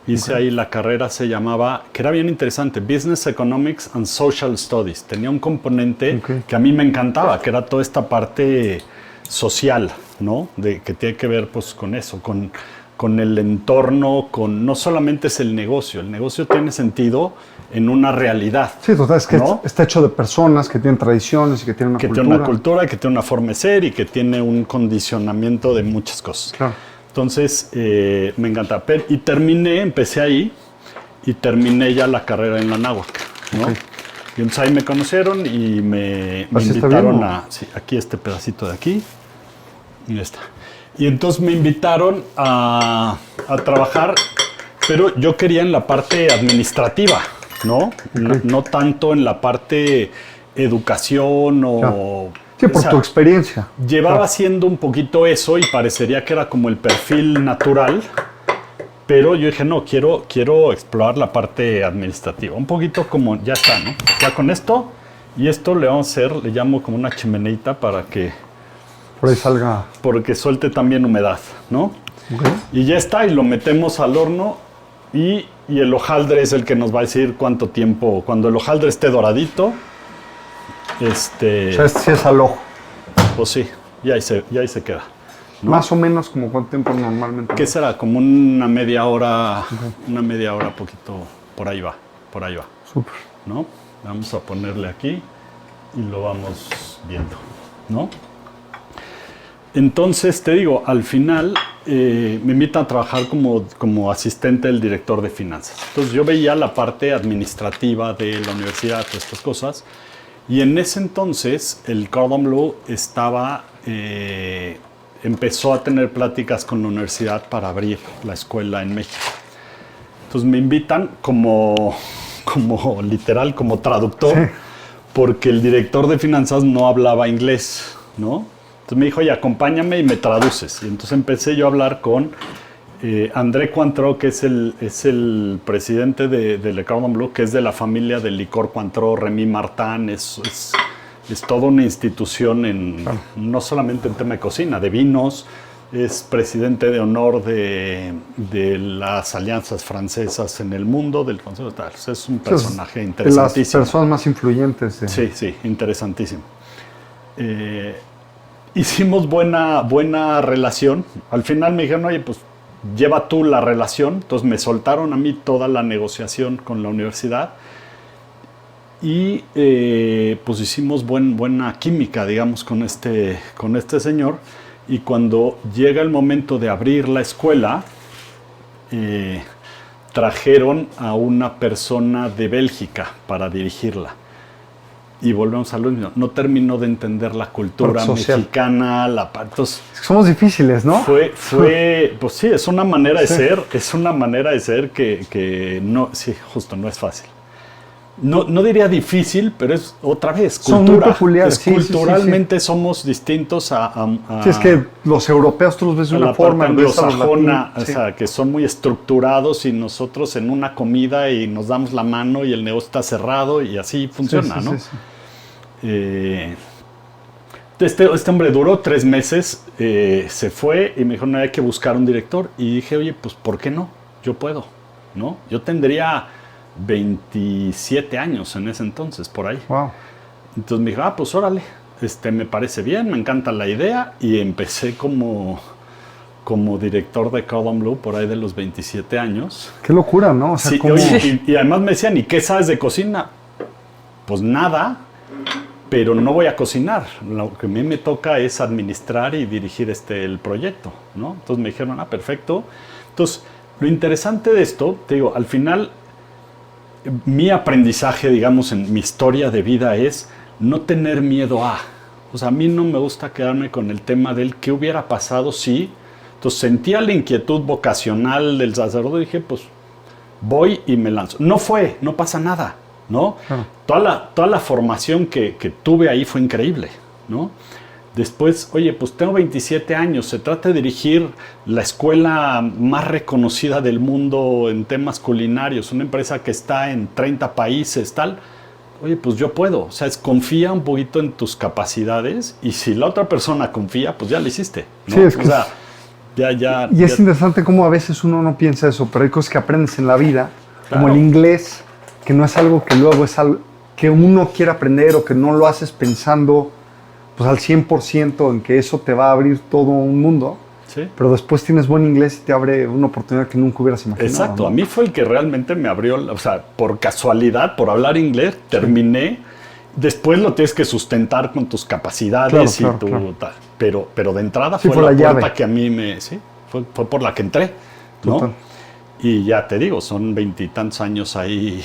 Hice ahí la carrera, se llamaba, que era bien interesante, Business Economics and Social Studies. Tenía un componente Ok. que a mí me encantaba, que era toda esta parte social, ¿no? Que tiene que ver pues con eso, con con el entorno, no solamente es el negocio tiene sentido en una realidad. Sí, total, es que ¿no? está hecho de personas que tienen tradiciones y que tienen una que cultura. tiene una cultura, que tiene una forma de ser y que tiene un condicionamiento de muchas cosas. Claro. Entonces, me encanta. Empecé ahí y terminé ya la carrera en la Anáhuac, ¿no? Okay. Y entonces ahí me conocieron y me invitaron sí, aquí este pedacito de aquí. Y ya está. Y entonces me invitaron a trabajar, pero yo quería en la parte administrativa, ¿no? Okay. No tanto en la parte educación o... Claro. Sí, por tu experiencia. Llevaba haciendo un poquito eso y parecería que era como el perfil natural, pero yo dije, no, quiero explorar la parte administrativa. Un poquito como, ya está, ¿no? Ya con esto, y esto le vamos a hacer, le llamo como una chimeneita para que... Por ahí salga... Porque suelte también humedad, ¿no? Okay. Y ya está, y lo metemos al horno y el hojaldre es el que nos va a decir cuánto tiempo, cuando el hojaldre esté doradito, O sea, sí es al ojo. pues sí, y ahí se queda. ¿no? Más o menos como cuánto tiempo normalmente. ¿Qué será? Como una media hora, poquito, por ahí va. Súper. ¿No? Vamos a ponerle aquí y lo vamos viendo, ¿no? Entonces, te digo, al final me invitan a trabajar como asistente del director de finanzas. Entonces, yo veía la parte administrativa de la universidad, todas estas cosas, y en ese entonces el Cordon Bleu empezó a tener pláticas con la universidad para abrir la escuela en México. Entonces me invitan como literal, como traductor, sí. Porque el director de finanzas no hablaba inglés, ¿no? Entonces me dijo, oye, acompáñame y me traduces. Y entonces empecé yo a hablar con André Cointreau, que es el presidente de Le Cordon Bleu, que es de la familia del licor Cointreau, Remy Martin, es toda una institución no solamente en tema de cocina, de vinos, es presidente de honor de las alianzas francesas en el mundo, del Consejo de Tal. Es un personaje interesantísimo. De las personas más influyentes. Sí, interesantísimo. Hicimos buena relación. Al final me dijeron, oye, pues lleva tú la relación. Entonces me soltaron a mí toda la negociación con la universidad. Y pues hicimos buena química, digamos, con este señor. Y cuando llega el momento de abrir la escuela, trajeron a una persona de Bélgica para dirigirla. Y volvemos a lo mismo. No terminó de entender la cultura mexicana, entonces, somos difíciles, ¿no? Pues sí, es una manera de ser, que no, sí, justo, no es fácil. No diría difícil, pero es otra vez cultura. Son muy peculiares. Culturalmente somos distintos a sí, es que los europeos tú los ves de una forma, anglosajona, o sea, que son muy estructurados y nosotros en una comida y nos damos la mano y el negocio está cerrado y así funciona, ¿no? Sí. Este hombre duró 3 meses, se fue y me dijo, no, hay que buscar un director. Y dije, oye, pues ¿por qué no? Yo puedo, ¿no? Yo tendría 27 años en ese entonces, por ahí. Wow. Entonces me dijo, pues órale, me parece bien, me encanta la idea. Y empecé como director de Cordon Bleu por ahí de los 27 años. Qué locura, ¿no? O sea, sí, oye, y además me decían, ¿y qué sabes de cocina? Pues nada, pero no voy a cocinar. Lo que a mí me toca es administrar y dirigir el proyecto, ¿no? Entonces me dijeron, perfecto. Entonces, lo interesante de esto, te digo, al final, mi aprendizaje, digamos, en mi historia de vida es no tener miedo a. O sea, a mí no me gusta quedarme con el tema del qué hubiera pasado si. Entonces sentía la inquietud vocacional del sacerdote y dije, pues voy y me lanzo. No pasa nada, ¿no? Toda la formación que tuve ahí fue increíble, ¿no? Después, oye, pues tengo 27 años, se trata de dirigir la escuela más reconocida del mundo en temas culinarios, una empresa que está en 30 países, tal. Oye, pues yo puedo, o sea, confía un poquito en tus capacidades y si la otra persona confía, pues ya lo hiciste, ¿no? Sí, es que o sea, ya. Es interesante cómo a veces uno no piensa eso, pero hay cosas que aprendes en la vida, claro. Como el inglés, que no es algo que luego es algo que uno quiere aprender o que no lo haces pensando pues al 100% en que eso te va a abrir todo un mundo. Sí. pero después tienes buen inglés y te abre una oportunidad que nunca hubieras imaginado. Exacto, ¿no? a mí fue el que realmente me abrió, o sea, por casualidad, por hablar inglés, terminé. Después lo tienes que sustentar con tus capacidades claro. Pero de entrada sí, fue la puerta llave. que a mí fue por la que entré, ¿no? Total. Y ya te digo, son 20 y tantos años ahí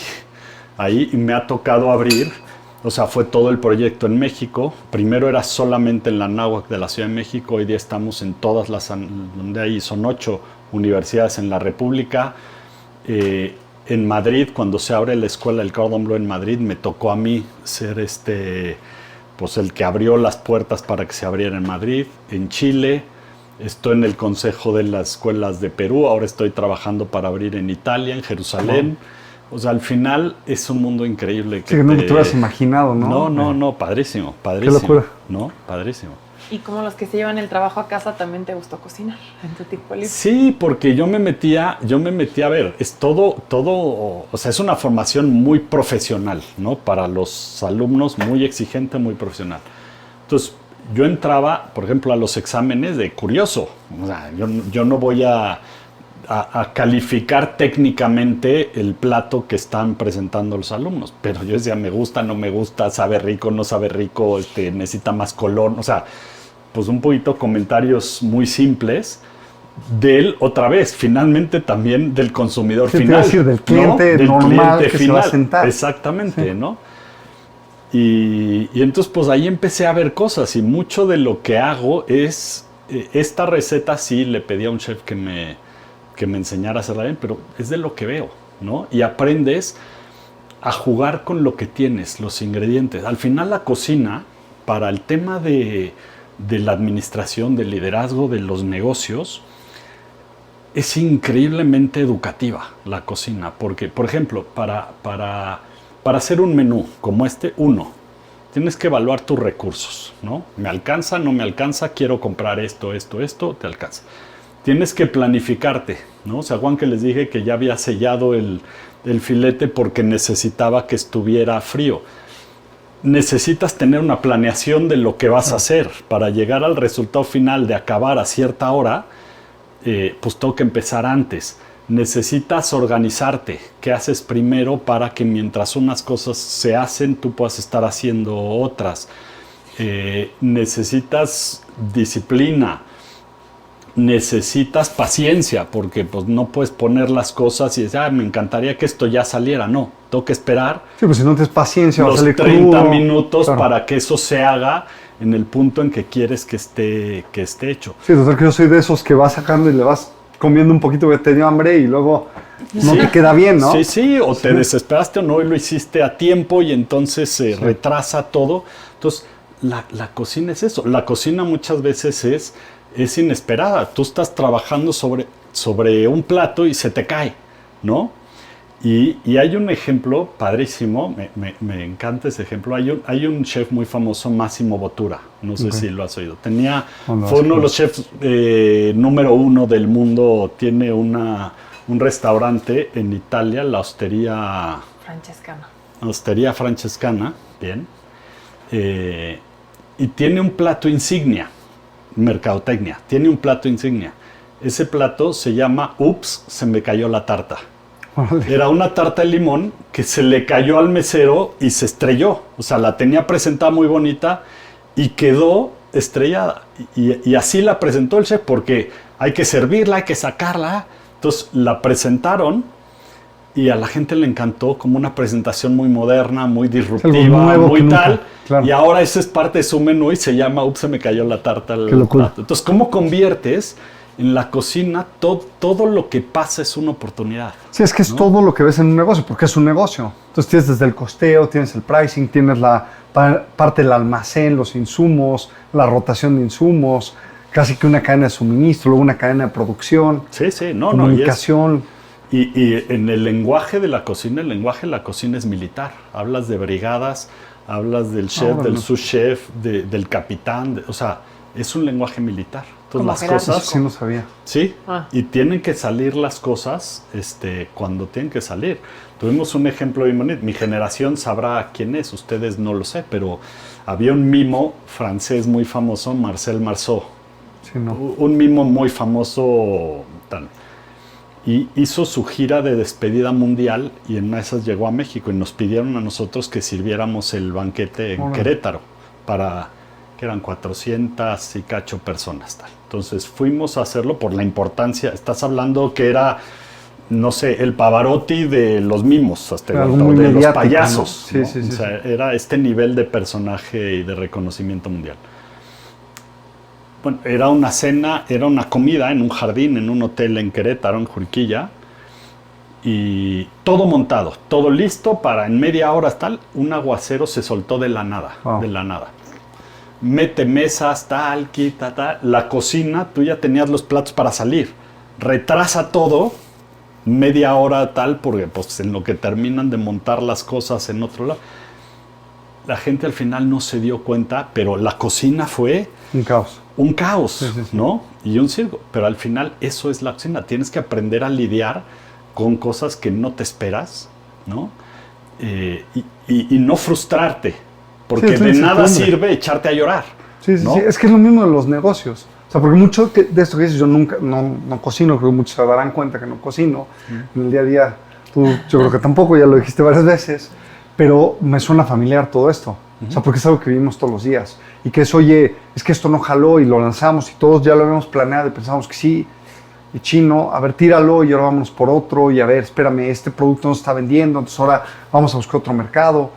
y me ha tocado abrir. O sea, fue todo el proyecto en México. Primero era solamente en la Anáhuac de la Ciudad de México. Hoy día estamos en todas las, donde hay, son 8 universidades en la República. En Madrid, cuando se abre la escuela del Cordon Bleu en Madrid, me tocó a mí ser pues el que abrió las puertas para que se abriera en Madrid. En Chile, estoy en el Consejo de las Escuelas de Perú. Ahora estoy trabajando para abrir en Italia, en Jerusalén. O sea, al final es un mundo increíble. Que nunca te hubieras imaginado, ¿no? No, padrísimo. Qué locura. No, padrísimo. Y como los que se llevan el trabajo a casa, ¿también te gustó cocinar en tu tiempo libre? Sí, porque yo me metía a ver, es todo, o sea, es una formación muy profesional, ¿no? Para los alumnos, muy exigente, muy profesional. Entonces, yo entraba, por ejemplo, a los exámenes de curioso. O sea, yo no voy a calificar técnicamente el plato que están presentando los alumnos. Pero yo decía, me gusta, no me gusta, sabe rico, no sabe rico, necesita más color. O sea, pues un poquito comentarios muy simples otra vez, finalmente también del consumidor final. Te iba a decir, del cliente, ¿no? Del normal cliente final. Se va a sentar. Exactamente, sí. ¿No? Y entonces pues ahí empecé a ver cosas y mucho de lo que hago es, esta receta sí le pedí a un chef que me enseñara a hacerla bien, pero es de lo que veo, ¿no? Y aprendes a jugar con lo que tienes, los ingredientes. Al final la cocina, para el tema de la administración, del liderazgo, de los negocios, es increíblemente educativa la cocina, porque, por ejemplo, para hacer un menú como tienes que evaluar tus recursos, ¿no? ¿Me alcanza? ¿No me alcanza? Quiero comprar esto, te alcanza. Tienes que planificarte, ¿no? O sea, Juan, que les dije que ya había sellado el filete porque necesitaba que estuviera frío. Necesitas tener una planeación de lo que vas a hacer para llegar al resultado final de acabar a cierta hora, pues tengo que empezar antes. Necesitas organizarte. ¿Qué haces primero para que mientras unas cosas se hacen, tú puedas estar haciendo otras? Necesitas disciplina. Necesitas paciencia, porque pues no puedes poner las cosas y decir, me encantaría que esto ya saliera. No, tengo que esperar. Sí, pues si no tienes paciencia, los va a salir 30 crudo. minutos Claro. para que eso se haga en el punto en que quieres que esté hecho. Sí, total, que yo soy de esos que vas sacando y le vas comiendo un poquito que te dio hambre y luego no te queda bien, ¿no? Sí, o te desesperaste o no y lo hiciste a tiempo y entonces se retrasa todo. Entonces, la cocina es eso. La cocina muchas veces es inesperada. Tú estás trabajando sobre un plato y se te cae, ¿no? Y hay un ejemplo padrísimo, me encanta ese ejemplo. Hay un chef muy famoso, Massimo Bottura, no sé si lo has oído. Fue uno de los chefs número 1 del mundo. Tiene un restaurante en Italia, la Osteria Francescana, bien. Y tiene un plato insignia. Mercadotecnia, tiene un plato insignia. Ese plato se llama Ups, se me cayó la tarta. Era una tarta de limón que se le cayó al mesero y se estrelló. O sea, la tenía presentada muy bonita y quedó estrellada. Y así la presentó el chef, porque hay que servirla, hay que sacarla. Entonces la presentaron y a la gente le encantó como una presentación muy moderna, muy disruptiva, muy tal. Claro. Y ahora eso es parte de su menú y se llama Ups, se me cayó la tarta al plato. Entonces, ¿cómo conviertes en la cocina todo lo que pasa es una oportunidad? Sí, es que es todo lo que ves en un negocio, porque es un negocio. Entonces tienes desde el costeo, tienes el pricing, tienes la parte del almacén, los insumos, la rotación de insumos, casi que una cadena de suministro, luego una cadena de producción, comunicación. Y en el lenguaje de la cocina, es militar. Hablas de brigadas, hablas del chef, del sous-chef, del capitán, o sea, es un lenguaje militar. Entonces las cosas... Sí, no sabía. Sí, y tienen que salir las cosas cuando tienen que salir. Tuvimos un ejemplo bien bonito. Mi generación sabrá quién es, ustedes no lo sé, pero había un mimo francés muy famoso, Marcel Marceau. Sí, no. Un mimo muy famoso, tal. Y hizo su gira de despedida mundial y en una de esas llegó a México y nos pidieron a nosotros que sirviéramos el banquete en Querétaro que eran 400 y cacho personas, tal. Entonces fuimos a hacerlo por la importancia. Estás hablando que era, no sé, el Pavarotti de los mimos, hasta algo muy de los mediático, payasos, ¿no? ¿no? Sí, sí, o sea, sí. era este nivel de personaje y de reconocimiento mundial. Bueno, era una cena, era una comida en un jardín, en un hotel en Querétaro, en Juriquilla, y todo montado, todo listo para en media hora tal, un aguacero se soltó de la nada, Wow. de la nada. Mete mesas, tal, quita, tal. La cocina, tú ya tenías los platos para salir. Retrasa todo, media hora tal, porque pues en lo que terminan de montar las cosas en otro lado. La gente al final no se dio cuenta, pero la cocina fue Un caos. un caos, Sí, sí, sí. ¿no? Y un circo. Pero al final eso es la cocina. Tienes que aprender a lidiar con cosas que no te esperas, ¿no? Y no frustrarte, porque Sí, es la de nada incertidumbre. sirve echarte a llorar. Sí, sí, ¿no? sí. Es que es lo mismo de los negocios. O sea, porque mucho de esto que dices, yo nunca, no cocino, creo que muchos se darán cuenta que no cocino. En el día a día, tú, yo creo que tampoco, ya lo dijiste varias veces, pero me suena familiar todo esto. O sea, porque es algo que vivimos todos los días. Y que es, oye, es que esto no jaló y lo lanzamos y todos ya lo habíamos planeado y pensamos que sí. Y chino, a ver, tíralo y ahora vámonos por otro. Y a ver, espérame, este producto no se está vendiendo, entonces ahora vamos a buscar otro mercado.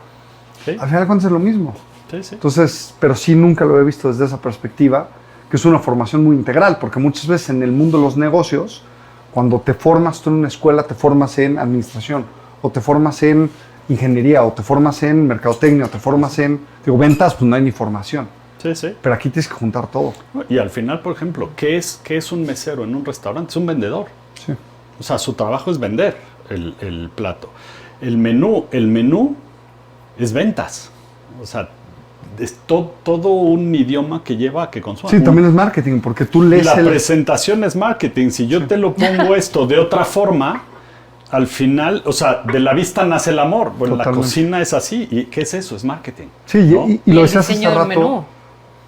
Sí, Al final de cuentas es lo mismo. sí, sí. Entonces, pero sí nunca lo he visto desde esa perspectiva, que es una formación muy integral, porque muchas veces en el mundo de los negocios, cuando te formas tú en una escuela, te formas en administración, o te formas en ingeniería, o te formas en mercadotecnia, o te formas en, ventas, pues no hay ni formación. Sí, sí. Pero aquí tienes que juntar todo. Y al final, por ejemplo, ¿qué es un mesero en un restaurante? Es un vendedor. Sí. O sea, su trabajo es vender el plato. El menú es ventas. O sea, es todo un idioma que lleva a que consumas. Sí, también es marketing, porque tú Y lees la presentación es marketing. Si yo te lo pongo esto de otra forma, al final, o sea, de la vista nace el amor. Bueno, la Totalmente. cocina es así. ¿Y qué es eso? Es marketing. Sí, ¿no? y Y lo el decías hace diseño del rato. menú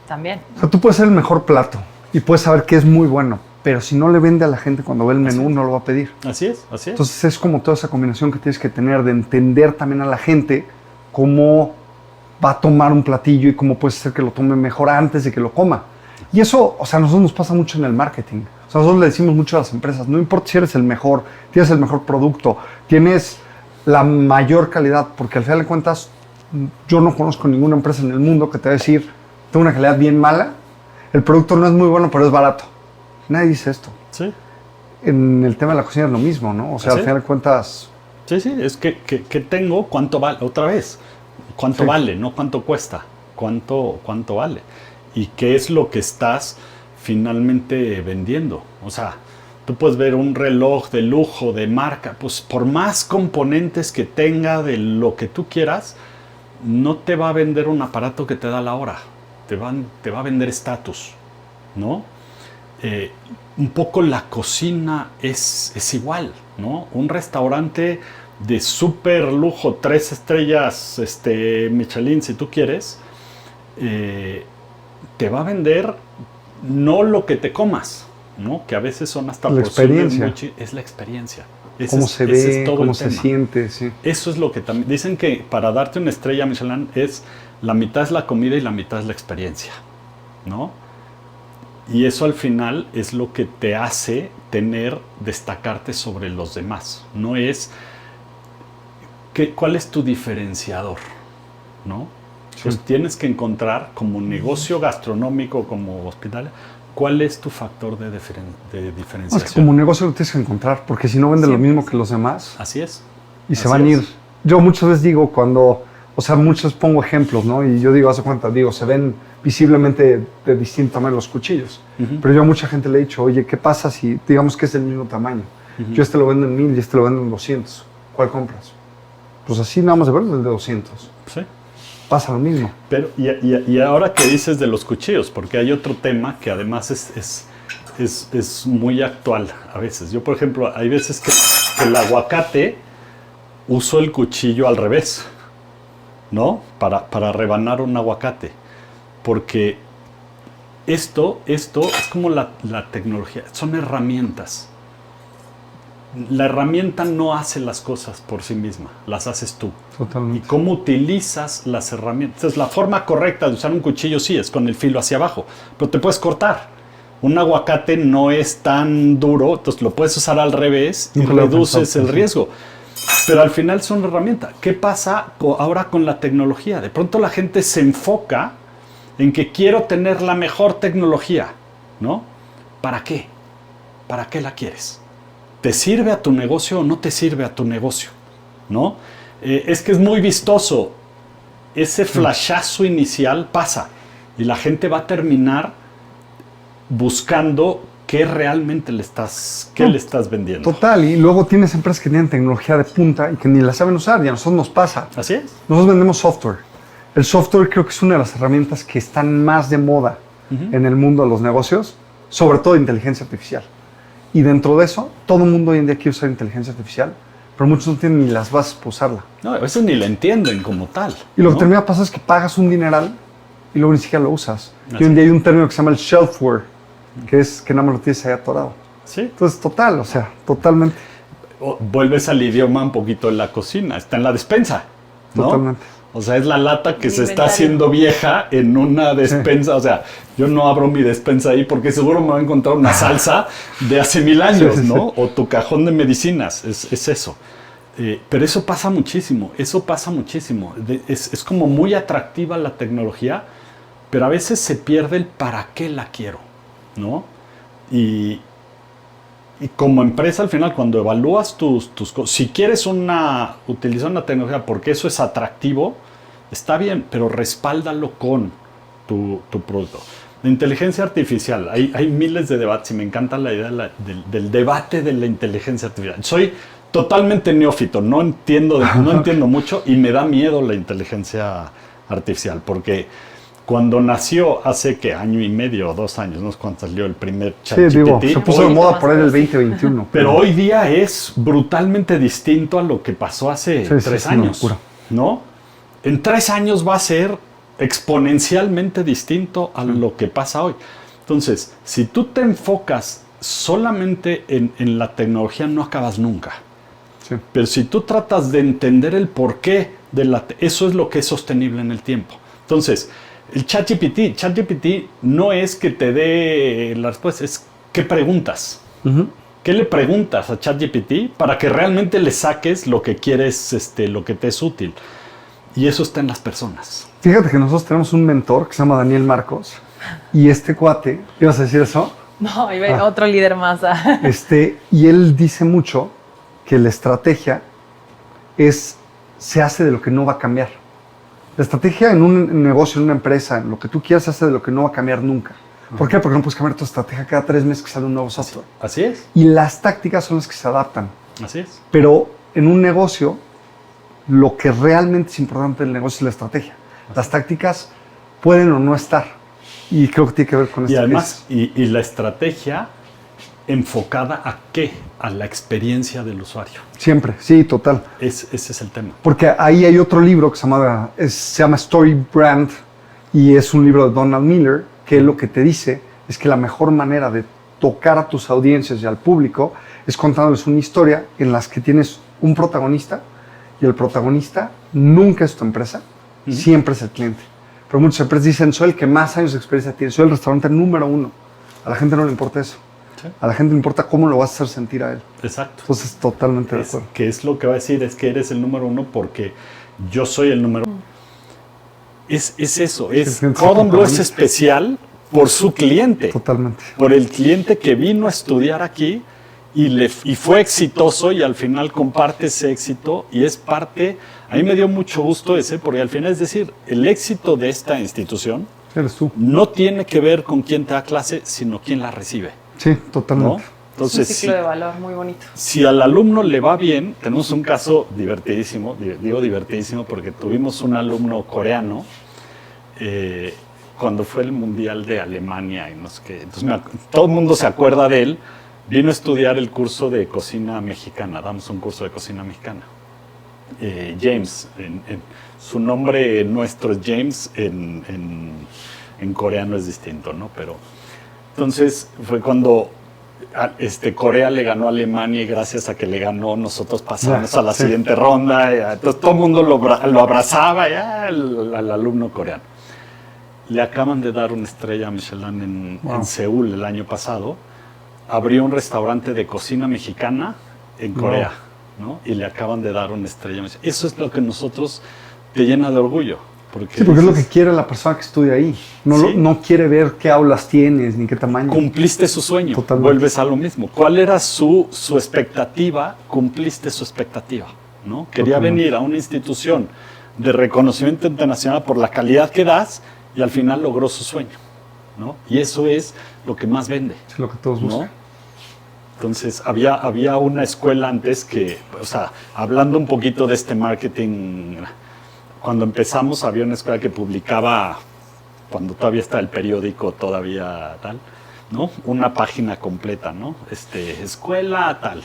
también. O sea, tú puedes ser el mejor plato y puedes saber que es muy bueno, pero si no le vende a la gente cuando ve el menú, no lo va a pedir. Así es, así es. Entonces es como toda esa combinación que tienes que tener de entender también a la gente cómo va a tomar un platillo y cómo puede ser que lo tome mejor antes de que lo coma. Y eso, o sea, a nosotros nos pasa mucho en el marketing. O sea, nosotros le decimos mucho a las empresas, no importa si eres el mejor, tienes el mejor producto, tienes la mayor calidad, porque al final de cuentas yo no conozco ninguna empresa en el mundo que te va a decir, tengo una calidad bien mala, el producto no es muy bueno, pero es barato. Nadie dice esto. Sí. En el tema de la cocina es lo mismo, ¿no? O sea, ¿Ah, sí? al final de cuentas, Sí, sí, es que tengo, cuánto vale, otra vez, cuánto Sí. vale, no cuánto cuesta, cuánto vale. Y qué es lo que estás finalmente vendiendo. O sea, tú puedes ver un reloj de lujo, de marca, pues por más componentes que tenga de lo que tú quieras, no te va a vender un aparato que te da la hora, te va a vender estatus, ¿no? Un poco la cocina es igual, ¿no? Un restaurante de súper lujo, 3 estrellas Michelin, si tú quieres, te va a vender no lo que te comas, ¿no? Que a veces son hasta La porciones experiencia. es la experiencia. cómo se ese es ve, todo cómo el se tema. siente, sí. Eso es lo que también dicen, que para darte una estrella Michelin es la mitad es la comida y la mitad es la experiencia, ¿no? Y eso al final es lo que te hace destacarte sobre los demás. No es ¿cuál es tu diferenciador? ¿No? Pues tienes que encontrar como negocio gastronómico, como hospital, ¿cuál es tu factor de No, diferenciación? es que como negocio lo tienes que encontrar, porque si no vende lo Siempre. mismo que los demás Así es. y se Así van a es. ir. Yo muchas veces digo cuando, o sea, muchos pongo ejemplos, ¿no? Y yo digo, hace cuenta, digo, se ven visiblemente de distinto tamaño los cuchillos. Ujú. Pero yo a mucha gente le he dicho, oye, ¿qué pasa si digamos que es del mismo tamaño? Ujú. Yo este lo vendo en 1000 y este lo vendo en 200. ¿Cuál compras? Pues así nada más de verlo, el de 200. Sí. Pasa lo mismo. Pero, y ahora que dices de los cuchillos, porque hay otro tema que además es muy actual a veces. Yo, por ejemplo, hay veces que el aguacate uso el cuchillo al revés, ¿no? Para rebanar un aguacate. Porque esto es como la tecnología, son herramientas. La herramienta no hace las cosas por sí misma, las haces tú. Totalmente. Y cómo utilizas las herramientas. Entonces, la forma correcta de usar un cuchillo sí es con el filo hacia abajo, pero te puedes cortar. Un aguacate no es tan duro, entonces lo puedes usar al revés y reduces el riesgo. Pero al final son herramientas. ¿Qué pasa ahora con la tecnología? De pronto la gente se enfoca en que quiero tener la mejor tecnología, ¿no? ¿Para qué? ¿Para qué la quieres? ¿Te sirve a tu negocio o no te sirve a tu negocio? ¿No? Es que es muy vistoso. Ese flashazo inicial pasa y la gente va a terminar buscando qué realmente le estás vendiendo. Total, y luego tienes empresas que tienen tecnología de punta y que ni la saben usar, y a nosotros nos pasa. Así es. Nosotros vendemos software. El software creo que es una de las herramientas que están más de moda en el mundo de los negocios, sobre todo inteligencia artificial. Y dentro de eso, todo el mundo hoy en día quiere usar inteligencia artificial, pero muchos no tienen ni las bases para usarla. No, a veces ni la entienden como tal. Y lo ¿no? que termina pasando es que pagas un dineral y luego ni siquiera lo usas. Así Y hoy en día hay un término que se llama el shelfware, que es que nada más lo tienes ahí atorado. Sí. Entonces, total, o sea, totalmente. Vuelves al idioma un poquito en la cocina, está en la despensa, ¿no? Totalmente. O sea, es la lata que El se está inventario. haciendo vieja en una despensa. O sea, yo no abro mi despensa ahí porque seguro me va a encontrar una salsa de hace 1000 años, Sí, sí, ¿no? O tu cajón de medicinas, es eso. Pero eso pasa muchísimo, es como muy atractiva la tecnología, pero a veces se pierde el para qué la quiero, ¿no? Y como empresa, al final, cuando evalúas tus cosas, si quieres utilizar una tecnología porque eso es atractivo, está bien, pero respáldalo con tu producto. La inteligencia artificial, hay miles de debates y me encanta la idea del debate de la inteligencia artificial. Soy totalmente neófito, no entiendo mucho y me da miedo la inteligencia artificial porque cuando nació hace año y medio o 2 años, no sé cuándo salió el primer ChatGPT. Sí, digo, se puso de moda por ahí el 2021. Pero hoy día es brutalmente distinto a lo que pasó hace 3 años, ¿no? En 3 años va a ser exponencialmente distinto a lo que pasa hoy. Entonces, si tú te enfocas solamente en la tecnología, no acabas nunca. Sí. Pero si tú tratas de entender el porqué eso es lo que es sostenible en el tiempo. Entonces, el ChatGPT no es que te dé la respuesta, es qué preguntas. ¿Qué le preguntas a ChatGPT para que realmente le saques lo que quieres, lo que te es útil? Y eso está en las personas. Fíjate que nosotros tenemos un mentor que se llama Daniel Marcos y este cuate, ¿ibas a decir eso? No, ahí va otro líder más. Y él dice mucho que la estrategia se hace de lo que no va a cambiar. La estrategia en un negocio, en una empresa, en lo que tú quieras, se hace de lo que no va a cambiar nunca. ¿Por qué? Porque no puedes cambiar tu estrategia cada 3 meses que sale un nuevo software. Así es. Y las tácticas son las que se adaptan. Así es. Pero en un negocio, lo que realmente es importante del negocio es la estrategia. Las tácticas pueden o no estar. Y creo que tiene que ver con esto. Y además, y la estrategia enfocada ¿a qué? A la experiencia del usuario. Siempre, sí, total. Ese es el tema. Porque ahí hay otro libro que se llama Story Brand y es un libro de Donald Miller que lo que te dice es que la mejor manera de tocar a tus audiencias y al público es contándoles una historia en la que tienes un protagonista y el protagonista nunca es tu empresa, siempre es el cliente. Pero muchas empresas dicen, soy el que más años de experiencia tiene, soy el restaurante número 1. A la gente no le importa eso. Sí. A la gente le importa cómo lo vas a hacer sentir a él. Exacto. Entonces, totalmente de acuerdo. Que es lo que va a decir, es que eres el número 1 porque yo soy el número 1. Es eso, Cordon Bleu es especial por su cliente. Totalmente. Por el cliente que vino a estudiar aquí y fue exitoso y al final comparte ese éxito y es parte, a mí me dio mucho gusto porque al final es decir, el éxito de esta institución eres tú. No tiene que ver con quién te da clase, sino quién la recibe. Sí, totalmente. ¿No? Entonces, es un ciclo de valor muy bonito. Si al alumno le va bien, tenemos un caso divertidísimo, digo divertidísimo porque tuvimos un alumno coreano cuando fue el Mundial de Alemania y no sé qué. Entonces todo el mundo se acuerda de él. Vino a estudiar el curso de cocina mexicana, damos un curso de cocina mexicana. James, su nombre nuestro es James, en coreano es distinto, ¿no? Pero entonces fue cuando Corea le ganó a Alemania y gracias a que le ganó nosotros pasamos a la siguiente ronda. Entonces todo el mundo lo abrazaba al alumno coreano. Le acaban de dar una estrella Michelin en Seúl el año pasado. Abrió un restaurante de cocina mexicana en Corea, ¿no? Y le acaban de dar una estrella Michelin. Eso es lo que nosotros te llena de orgullo. Porque es lo que quiere la persona que estudia ahí. No quiere ver qué aulas tienes ni qué tamaño. Cumpliste su sueño. Totalmente. Vuelves a lo mismo. ¿Cuál era su expectativa? Cumpliste su expectativa, ¿no? Quería venir a una institución de reconocimiento internacional por la calidad que das y al final logró su sueño, ¿no? Y eso es lo que más vende. Es lo que todos buscan. ¿No? Entonces, había una escuela antes que, o sea, hablando un poquito de este marketing, cuando empezamos había una escuela que publicaba, cuando todavía está el periódico, todavía tal, ¿no? Una página completa, ¿no? Escuela tal,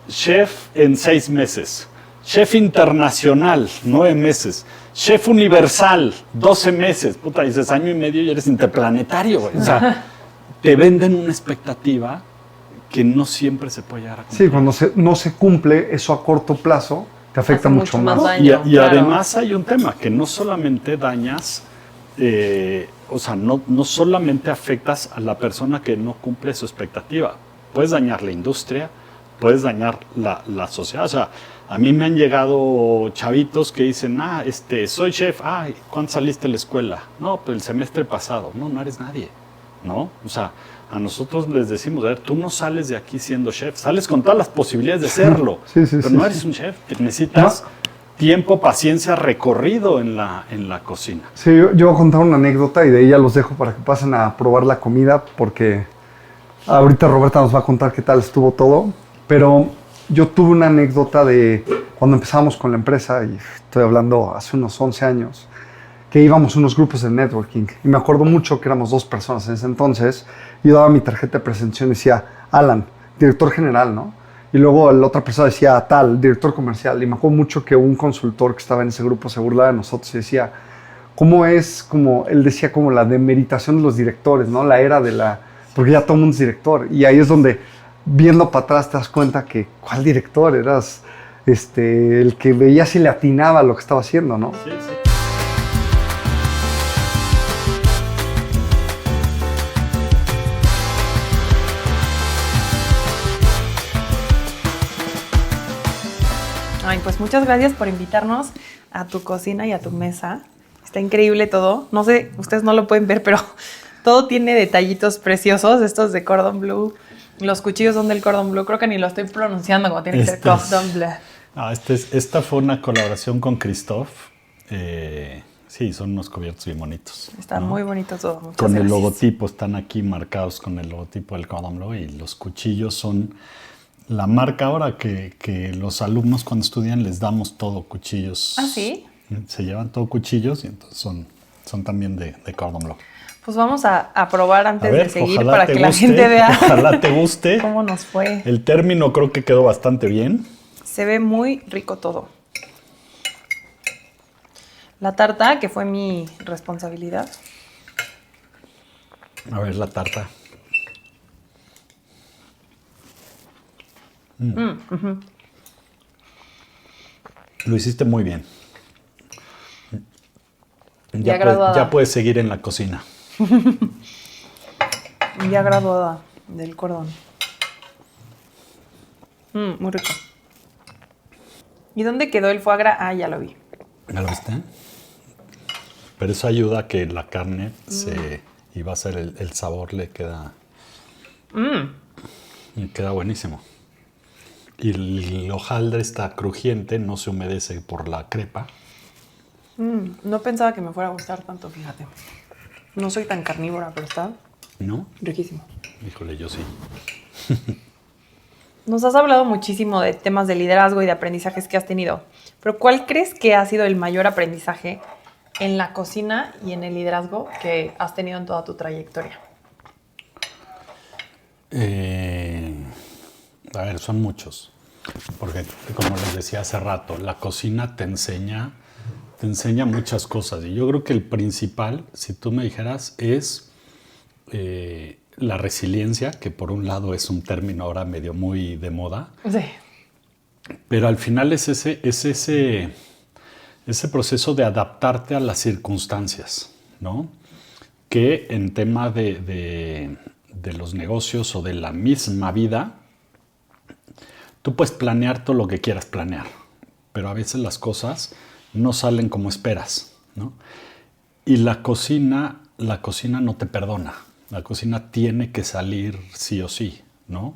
chef en 6 meses, chef internacional, 9 meses, chef universal, 12 meses, puta, dices año y medio y eres interplanetario, güey. O sea, te venden una expectativa que no siempre se puede llegar a cumplir. Sí, cuando no se cumple eso a corto plazo, te afecta mucho más. daño, Y además hay un tema, que no solamente dañas, o sea, no solamente afectas a la persona que no cumple su expectativa, puedes dañar la industria, puedes dañar la sociedad. O sea, a mí me han llegado chavitos que dicen, soy chef, ¿cuándo saliste de la escuela? No, pues el semestre pasado. No eres nadie, ¿no? O sea, a nosotros les decimos, a ver, tú no sales de aquí siendo chef, sales con todas las posibilidades de serlo, pero no eres un chef, necesitas tiempo, paciencia, recorrido en la cocina. Sí, yo voy a contar una anécdota y de ahí ya los dejo para que pasen a probar la comida, porque ahorita Roberta nos va a contar qué tal estuvo todo, pero yo tuve una anécdota de cuando empezamos con la empresa, y estoy hablando hace unos 11 años, que íbamos a unos grupos de networking. Y me acuerdo mucho que éramos 2 personas en ese entonces. Yo daba mi tarjeta de presentación y decía, Alan, director general, ¿no? Y luego la otra persona decía, tal, director comercial. Y me acuerdo mucho que un consultor que estaba en ese grupo se burlaba de nosotros y decía, ¿cómo es como, él decía, como la demeritación de los directores, ¿no? La era de la, porque ya todo el mundo es director. Y ahí es donde, viendo para atrás, te das cuenta que, ¿cuál director? Eras el que veía si le atinaba lo que estaba haciendo, ¿no? Sí, sí. Ay, pues muchas gracias por invitarnos a tu cocina y a tu mesa. Está increíble todo. No sé, ustedes no lo pueden ver, pero todo tiene detallitos preciosos, estos de cordon bleu. Los cuchillos son del cordon bleu. Creo que ni lo estoy pronunciando como tiene que ser cordon bleu. Esta fue una colaboración con Christophe. Sí, son unos cubiertos bien bonitos. Está muy bonito todo. Muchas con gracias. el logotipo, están aquí marcados con el logotipo del cordon bleu y los cuchillos son la marca ahora que los alumnos cuando estudian les damos todo cuchillos. ¿Ah, sí? Se llevan todo cuchillos y entonces son también de cordon bleu. Pues vamos a probar antes A ver, de seguir ojalá para te que la guste, gente vea ojalá te guste. cómo nos fue. El término creo que quedó bastante bien. Se ve muy rico todo. La tarta, que fue mi responsabilidad. A ver la tarta. Lo hiciste muy bien. Ya graduada. Ya puedes seguir en la cocina. Ya graduada del cordón. Muy rico. ¿Y dónde quedó el foie gras? Ah, ya lo vi. ¿Ya lo viste? Pero eso ayuda a que la carne y va a ser el sabor le queda... Y queda buenísimo. Y el hojaldre está crujiente, no se humedece por la crepa. No pensaba que me fuera a gustar tanto, fíjate. No soy tan carnívora, pero está ¿No? riquísimo. Híjole, yo sí. Nos has hablado muchísimo de temas de liderazgo y de aprendizajes que has tenido, pero ¿cuál crees que ha sido el mayor aprendizaje en la cocina y en el liderazgo que has tenido en toda tu trayectoria? A ver, son muchos. Porque, como les decía hace rato, la cocina te enseña te enseña muchas cosas. Y yo creo que el principal, si tú me dijeras, es la resiliencia, que por un lado es un término ahora medio muy de moda. Sí. Pero al final es ese proceso de adaptarte a las circunstancias, ¿no? Que en tema de los negocios o de la misma vida, tú puedes planear todo lo que quieras planear, pero a veces las cosas no salen como esperas, ¿no? Y la cocina no te perdona. La cocina tiene que salir sí o sí, ¿no?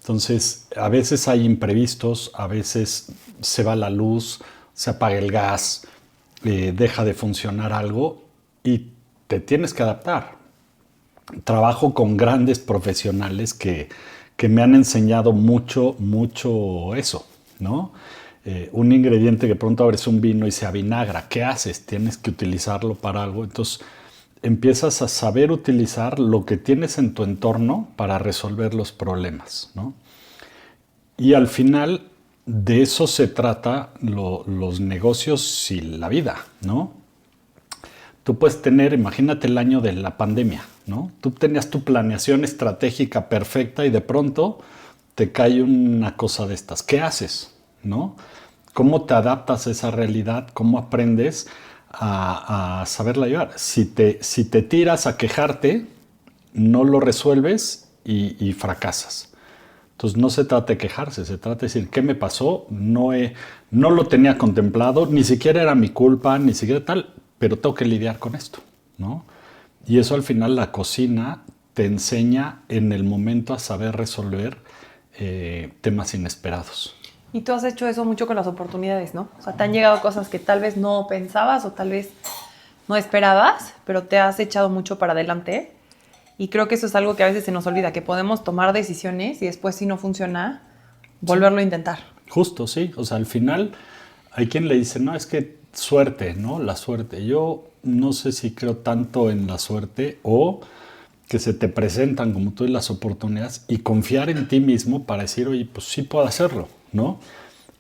Entonces, a veces hay imprevistos, a veces se va la luz, se apaga el gas, deja de funcionar algo y te tienes que adaptar. Trabajo con grandes profesionales que me han enseñado mucho eso, ¿no? Un ingrediente que pronto abres un vino y se avinagra, ¿qué haces? Tienes que utilizarlo para algo. Entonces, empiezas a saber utilizar lo que tienes en tu entorno para resolver los problemas, ¿no? Y al final de eso se trata los negocios y la vida, ¿no? Tú puedes tener, imagínate el año de la pandemia, ¿no? Tú tenías tu planeación estratégica perfecta y de pronto te cae una cosa de estas. ¿Qué haces? ¿No? ¿Cómo te adaptas a esa realidad? ¿Cómo aprendes a saberla llevar? Si te tiras a quejarte, no lo resuelves y fracasas. Entonces no se trata de quejarse, se trata de decir, ¿qué me pasó? No lo tenía contemplado, ni siquiera era mi culpa, ni siquiera tal, pero tengo que lidiar con esto, ¿no? Y eso al final la cocina te enseña en el momento a saber resolver temas inesperados. Y tú has hecho eso mucho con las oportunidades, ¿no? O sea, te han llegado cosas que tal vez no pensabas o tal vez no esperabas, pero te has echado mucho para adelante. Y creo que eso es algo que a veces se nos olvida, que podemos tomar decisiones y después, si no funciona, volverlo a intentar. Justo, sí. O sea, al final hay quien le dice, no, es que suerte, ¿no? La suerte. Yo no sé si creo tanto en la suerte o que se te presentan, como tú, las oportunidades y confiar en ti mismo para decir, oye, pues sí puedo hacerlo, ¿no?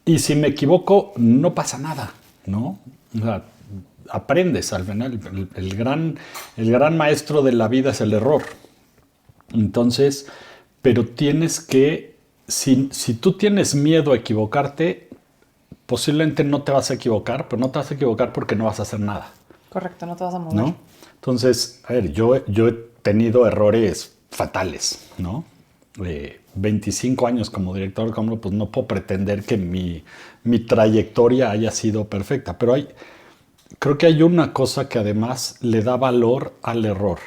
Y si me equivoco, no pasa nada, ¿no? O sea, aprendes al final. El gran maestro de la vida es el error. Entonces, pero tienes que, si tú tienes miedo a equivocarte, posiblemente no te vas a equivocar, pero no te vas a equivocar porque no vas a hacer nada. Correcto, no te vas a mover. ¿No? Entonces, a ver, yo he tenido errores fatales, ¿no? 25 años como director, pues no puedo pretender que mi trayectoria haya sido perfecta, pero creo que hay una cosa que además le da valor al error.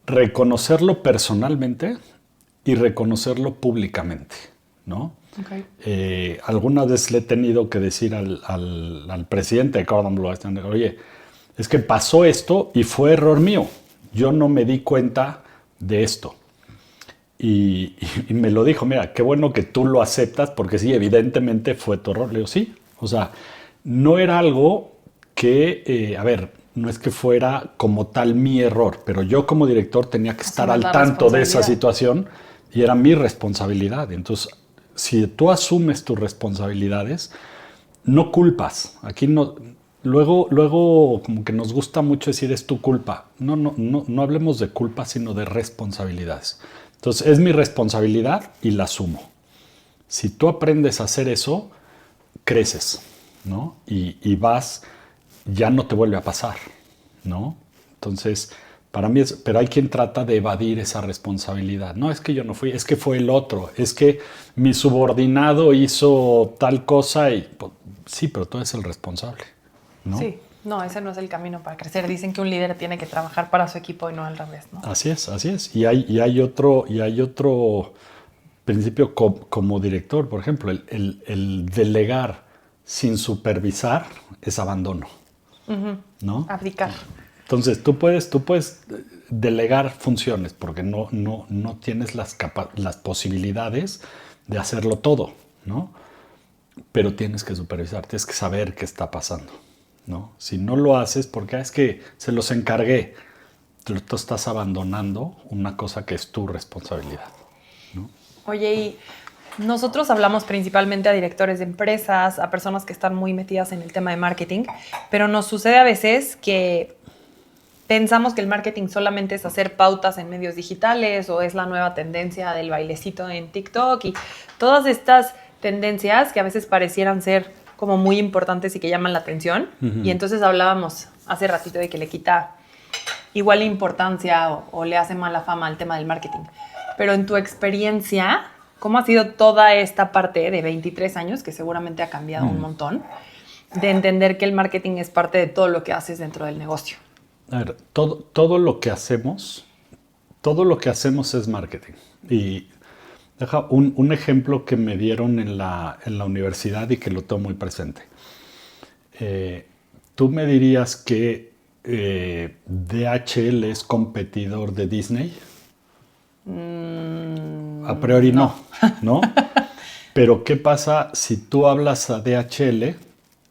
Reconocerlo personalmente y reconocerlo públicamente, ¿no? Okay. Alguna vez le he tenido que decir al presidente de Cordon Bleu, oye, es que pasó esto y fue error mío. Yo no me di cuenta de esto. Y me lo dijo, mira, qué bueno que tú lo aceptas porque sí, evidentemente fue tu error. Le digo, sí, o sea, no era algo que, no es que fuera como tal mi error, pero yo como director tenía que estar al tanto de esa situación y era mi responsabilidad. Entonces, si tú asumes tus responsabilidades, no culpas. Aquí no, luego como que nos gusta mucho decir es tu culpa. No hablemos de culpa, sino de responsabilidades. Entonces, es mi responsabilidad y la asumo. Si tú aprendes a hacer eso, creces, ¿no? Y vas, ya no te vuelve a pasar, ¿no? Entonces, para mí pero hay quien trata de evadir esa responsabilidad. No, es que yo no fui, es que fue el otro, es que mi subordinado hizo tal cosa y pues, sí, pero tú eres el responsable, ¿no? Sí, no, ese no es el camino para crecer. Dicen que un líder tiene que trabajar para su equipo y no al revés, ¿no? Así es. Y hay otro principio como director, por ejemplo, el delegar sin supervisar es abandono, ¿no? Abdicar. Entonces, tú puedes delegar funciones porque no tienes las posibilidades de hacerlo todo, ¿no? Pero tienes que supervisar, tienes que saber qué está pasando, ¿no? Si no lo haces, porque es que se los encargué, tú estás abandonando una cosa que es tu responsabilidad, ¿no? Oye, y Nosotros hablamos principalmente a directores de empresas, a personas que están muy metidas en el tema de marketing, pero nos sucede a veces que pensamos que el marketing solamente es hacer pautas en medios digitales o es la nueva tendencia del bailecito en TikTok y todas estas tendencias que a veces parecieran ser como muy importantes y que llaman la atención. Uh-huh. Y entonces hablábamos hace ratito de que le quita igual importancia o le hace mala fama al tema del marketing. Pero en tu experiencia, ¿cómo ha sido toda esta parte de 23 años, que seguramente ha cambiado un montón, de entender que el marketing es parte de todo lo que haces dentro del negocio? A ver, todo lo que hacemos es marketing. Y deja un ejemplo que me dieron en la universidad y que lo tengo muy presente. Tú me dirías que DHL es competidor de Disney. A priori no. Pero ¿qué pasa si tú hablas a DHL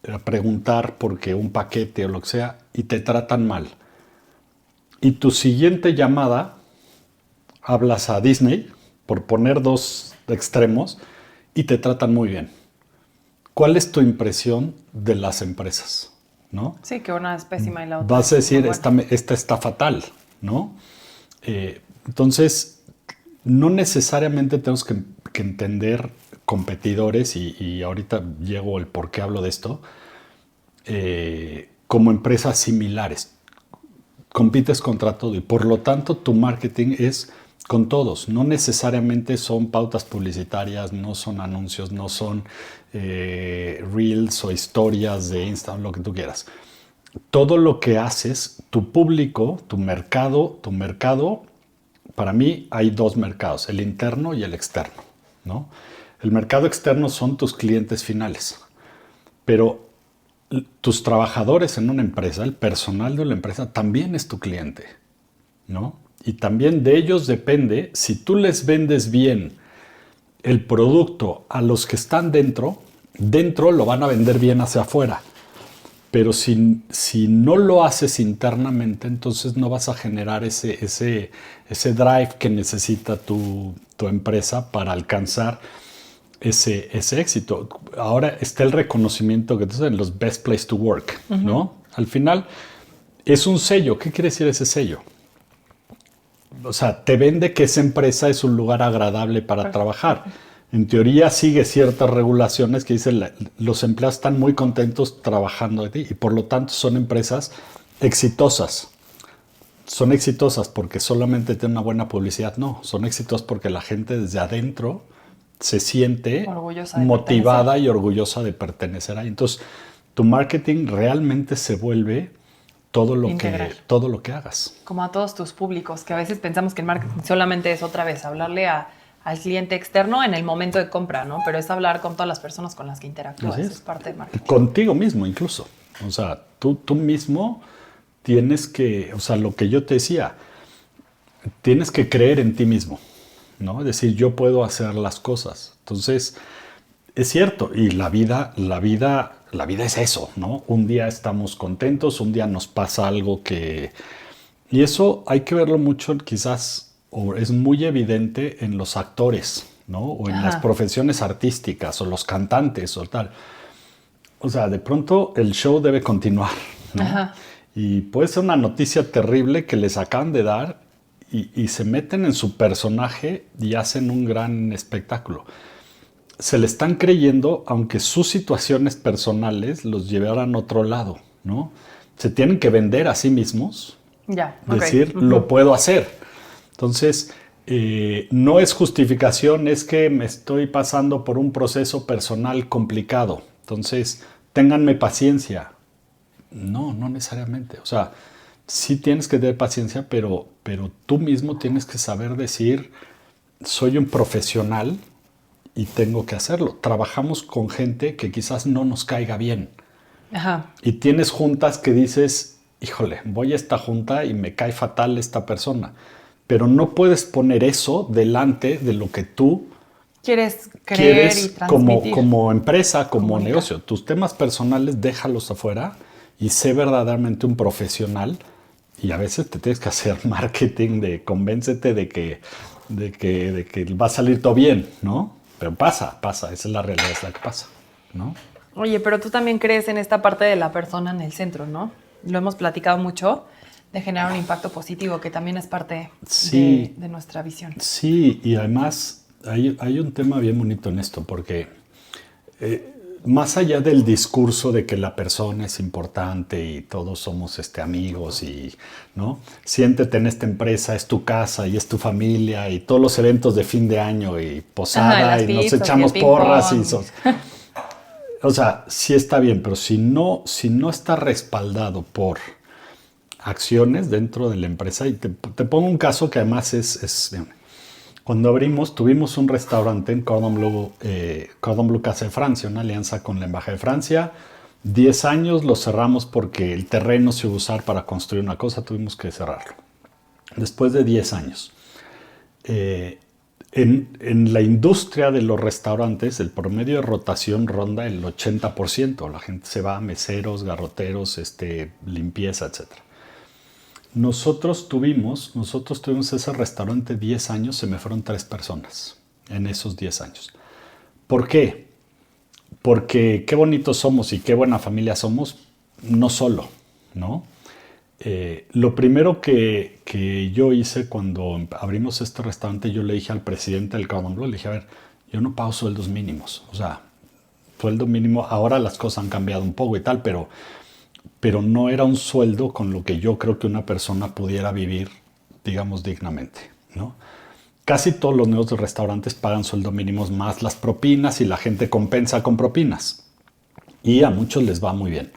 a preguntar porque un paquete o lo que sea y te tratan mal? Y tu siguiente llamada hablas a Disney, por poner dos extremos, y te tratan muy bien. ¿Cuál es tu impresión de las empresas? ¿No? Sí, que una es pésima y la otra. Vas a decir, esta está fatal, ¿no? Entonces, no necesariamente tenemos que entender competidores, y ahorita llego el por qué hablo de esto, como empresas similares. Compites contra todo y por lo tanto tu marketing es con todos. No necesariamente son pautas publicitarias, no son anuncios, no son reels o historias de Instagram, lo que tú quieras. Todo lo que haces, tu público, tu mercado, para mí hay dos mercados, el interno y el externo, ¿no? El mercado externo son tus clientes finales, pero tus trabajadores en una empresa, el personal de la empresa también es tu cliente, ¿no? Y también de ellos depende, si tú les vendes bien el producto a los que están dentro lo van a vender bien hacia afuera. Pero si no lo haces internamente, entonces no vas a generar ese drive que necesita tu empresa para alcanzar ese éxito. Ahora está el reconocimiento que entonces en los Best Place to Work, ¿no? Al final es un sello. ¿Qué quiere decir ese sello? O sea, te vende que esa empresa es un lugar agradable para trabajar. En teoría sigue ciertas regulaciones que dicen los empleados están muy contentos trabajando de ti y por lo tanto son empresas exitosas. Son exitosas porque solamente tienen una buena publicidad. No, son exitosas porque la gente desde adentro se siente motivada y orgullosa de pertenecer ahí. Entonces, tu marketing realmente se vuelve todo lo que hagas. Como a todos tus públicos, que a veces pensamos que el marketing solamente es otra vez hablarle al cliente externo en el momento de compra, ¿no? Pero es hablar con todas las personas con las que interactúas. Eso es parte del marketing. Contigo mismo incluso. O sea, tú mismo tienes que, o sea, lo que yo te decía, tienes que creer en ti mismo, ¿no? Es decir, yo puedo hacer las cosas. Entonces, es cierto, y la vida es eso, ¿no? Un día estamos contentos, un día nos pasa algo que... Y eso hay que verlo mucho, quizás, o es muy evidente en los actores, ¿no? O en las profesiones artísticas, o los cantantes, o tal. O sea, de pronto el show debe continuar, ¿no? Ajá. Y puede ser una noticia terrible que les acaban de dar y se meten en su personaje y hacen un gran espectáculo. Se le están creyendo, aunque sus situaciones personales los llevaran a otro lado, ¿no? Se tienen que vender a sí mismos, decir, lo puedo hacer. Entonces, no es justificación, es que me estoy pasando por un proceso personal complicado. Entonces, ténganme paciencia. No necesariamente. O sea, sí tienes que tener paciencia, pero tú mismo tienes que saber decir, soy un profesional y tengo que hacerlo. Trabajamos con gente que quizás no nos caiga bien. Ajá. Y tienes juntas que dices, híjole, voy a esta junta y me cae fatal esta persona. Pero no puedes poner eso delante de lo que tú quieres creer y transmitir. Como empresa, como negocio. Tus temas personales déjalos afuera y sé verdaderamente un profesional. Y a veces te tienes que hacer marketing de convéncete de que va a salir todo bien, ¿no? Pero pasa, esa es la realidad, es la que pasa, ¿no? Oye, pero tú también crees en esta parte de la persona en el centro, ¿no? Lo hemos platicado mucho, de generar un impacto positivo, que también es parte Sí. de nuestra visión. Sí, y además hay un tema bien bonito en esto, porque más allá del discurso de que la persona es importante y todos somos amigos y, ¿no? Siéntete en esta empresa, es tu casa y es tu familia y todos los eventos de fin de año y posada. Ajá, y nos pizzas, echamos y el porras ping-pong. o sea, sí está bien, pero si no está respaldado por acciones dentro de la empresa, y te pongo un caso que además cuando abrimos, tuvimos un restaurante en Cordon Bleu Casa de Francia, una alianza con la Embajada de Francia. 10 años lo cerramos porque el terreno se iba a usar para construir una cosa, tuvimos que cerrarlo. Después de 10 años. En la industria de los restaurantes, el promedio de rotación ronda el 80%. La gente se va, meseros, garroteros, limpieza, etc. Nosotros tuvimos ese restaurante 10 años, se me fueron 3 personas en esos 10 años. ¿Por qué? Porque qué bonitos somos y qué buena familia somos, no solo, ¿no? Lo primero que yo hice cuando abrimos este restaurante, yo le dije al presidente del Cordon Bleu, le dije, a ver, yo no pago sueldos mínimos, o sea, sueldo mínimo, ahora las cosas han cambiado un poco y tal, pero no era un sueldo con lo que yo creo que una persona pudiera vivir, digamos, dignamente, ¿no? Casi todos los negocios de restaurantes pagan sueldo mínimos más las propinas y la gente compensa con propinas. Y a muchos les va muy bien.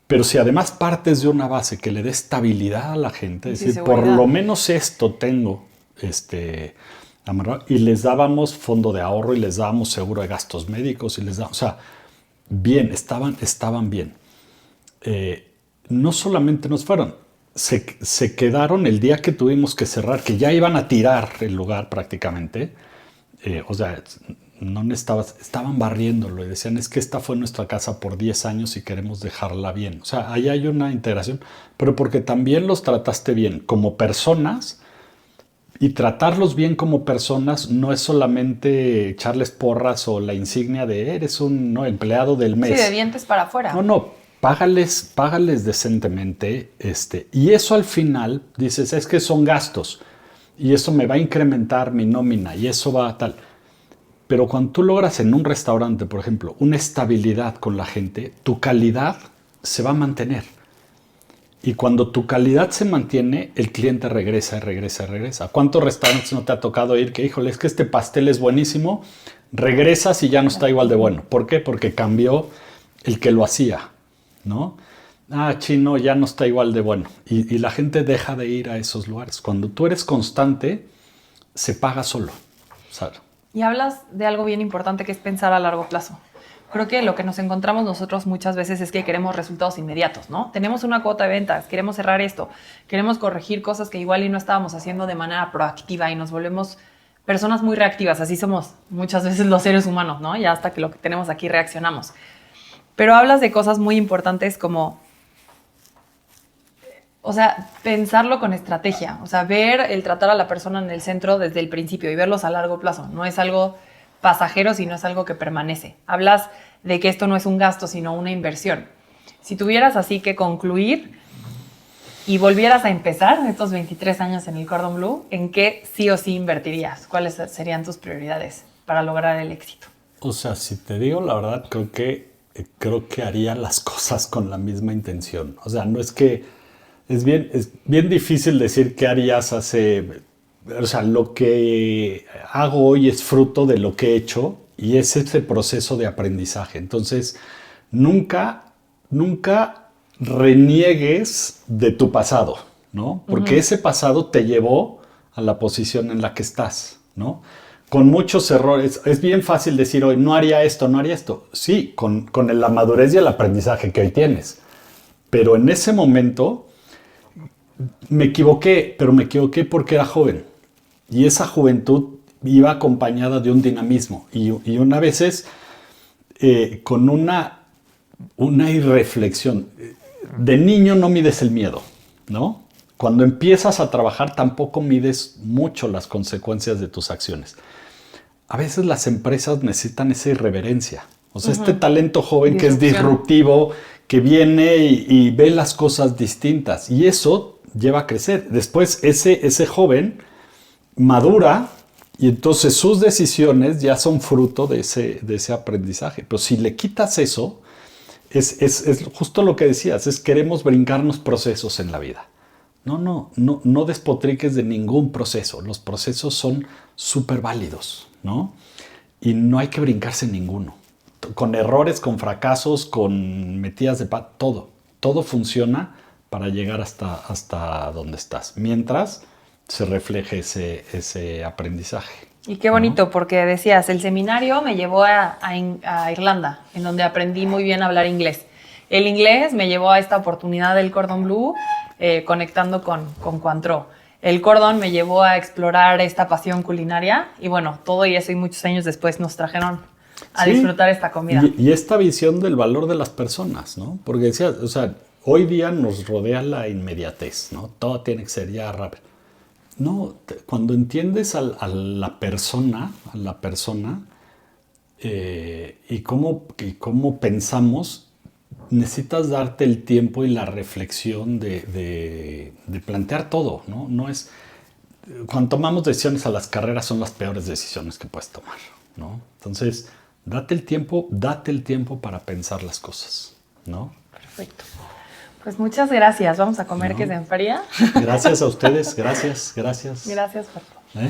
Pero si además partes de una base que le dé estabilidad a la gente, es decir, por lo menos esto tengo, y les dábamos fondo de ahorro y les dábamos seguro de gastos médicos y les dábamos, o sea, bien, estaban bien. No solamente nos fueron, se quedaron el día que tuvimos que cerrar, que ya iban a tirar el lugar prácticamente, o sea, estaban barriéndolo y decían, es que esta fue nuestra casa por 10 años y queremos dejarla bien. O sea, ahí hay una integración, pero porque también los trataste bien como personas, y tratarlos bien como personas no es solamente echarles porras o la insignia de eres un empleado del mes. Sí, de dientes para afuera. No, págales decentemente, y eso al final dices, es que son gastos y eso me va a incrementar mi nómina y eso va a tal. Pero cuando tú logras en un restaurante, por ejemplo, una estabilidad con la gente, tu calidad se va a mantener. Y cuando tu calidad se mantiene, el cliente regresa y regresa y regresa. ¿Cuántos restaurantes no te ha tocado ir que, híjole, es que este pastel es buenísimo? Regresas y ya no está igual de bueno. ¿Por qué? Porque cambió el que lo hacía, ¿no? Chino, ya no está igual de bueno. Y la gente deja de ir a esos lugares. Cuando tú eres constante, se paga solo, ¿sabes? Y hablas de algo bien importante que es pensar a largo plazo. Creo que lo que nos encontramos nosotros muchas veces es que queremos resultados inmediatos, ¿no? Tenemos una cuota de ventas, queremos cerrar esto, queremos corregir cosas que igual y no estábamos haciendo de manera proactiva y nos volvemos personas muy reactivas. Así somos muchas veces los seres humanos, ¿no? Ya hasta que lo que tenemos aquí reaccionamos. Pero hablas de cosas muy importantes como, o sea, pensarlo con estrategia. O sea, ver el tratar a la persona en el centro desde el principio y verlos a largo plazo. No es algo pasajero, sino es algo que permanece. Hablas de que esto no es un gasto, sino una inversión. Si tuvieras así que concluir y volvieras a empezar estos 23 años en el Cordon Bleu, ¿en qué sí o sí invertirías? ¿Cuáles serían tus prioridades para lograr el éxito? O sea, si te digo la verdad, creo que haría las cosas con la misma intención. O sea, no es que es bien difícil decir qué harías o sea, lo que hago hoy es fruto de lo que he hecho y es ese proceso de aprendizaje. Entonces, nunca reniegues de tu pasado, ¿no? Porque ese pasado te llevó a la posición en la que estás, ¿no? Con muchos errores. Es bien fácil decir hoy, no haría esto, no haría esto. Sí, con la madurez y el aprendizaje que hoy tienes. Pero en ese momento me equivoqué, pero me equivoqué porque era joven. Y esa juventud iba acompañada de un dinamismo. Y una veces con una irreflexión. De niño no mides el miedo, ¿no? Cuando empiezas a trabajar tampoco mides mucho las consecuencias de tus acciones. a veces las empresas necesitan esa irreverencia. O sea, este talento joven que es disruptivo, que viene y ve las cosas distintas. Y eso lleva a crecer. Después ese joven madura y entonces sus decisiones ya son fruto de ese aprendizaje. Pero si le quitas eso, es justo lo que decías, queremos brincarnos procesos en la vida. No despotriques de ningún proceso. Los procesos son súper válidos, ¿no? Y no hay que brincarse en ninguno. Con errores, con fracasos, con metidas de pata, todo funciona para llegar hasta donde estás, mientras se refleje ese aprendizaje. Y qué bonito, porque decías, el seminario me llevó a Irlanda, en donde aprendí muy bien a hablar inglés. El inglés me llevó a esta oportunidad del Cordon Bleu, conectando con Cointreau. El Cordon me llevó a explorar esta pasión culinaria y bueno, todo y eso y muchos años después nos trajeron a disfrutar esta comida. Y esta visión del valor de las personas, ¿no? Porque decías, o sea, hoy día nos rodea la inmediatez, ¿no? Todo tiene que ser ya rápido. No, cuando entiendes a la persona, y cómo pensamos, necesitas darte el tiempo y la reflexión de plantear todo, ¿no? No es, cuando tomamos decisiones a las carreras son las peores decisiones que puedes tomar, ¿no? Entonces, date el tiempo para pensar las cosas, ¿no? Perfecto. Pues muchas gracias. Vamos a comer que se enfría. Gracias a ustedes. Gracias. Gracias por todo.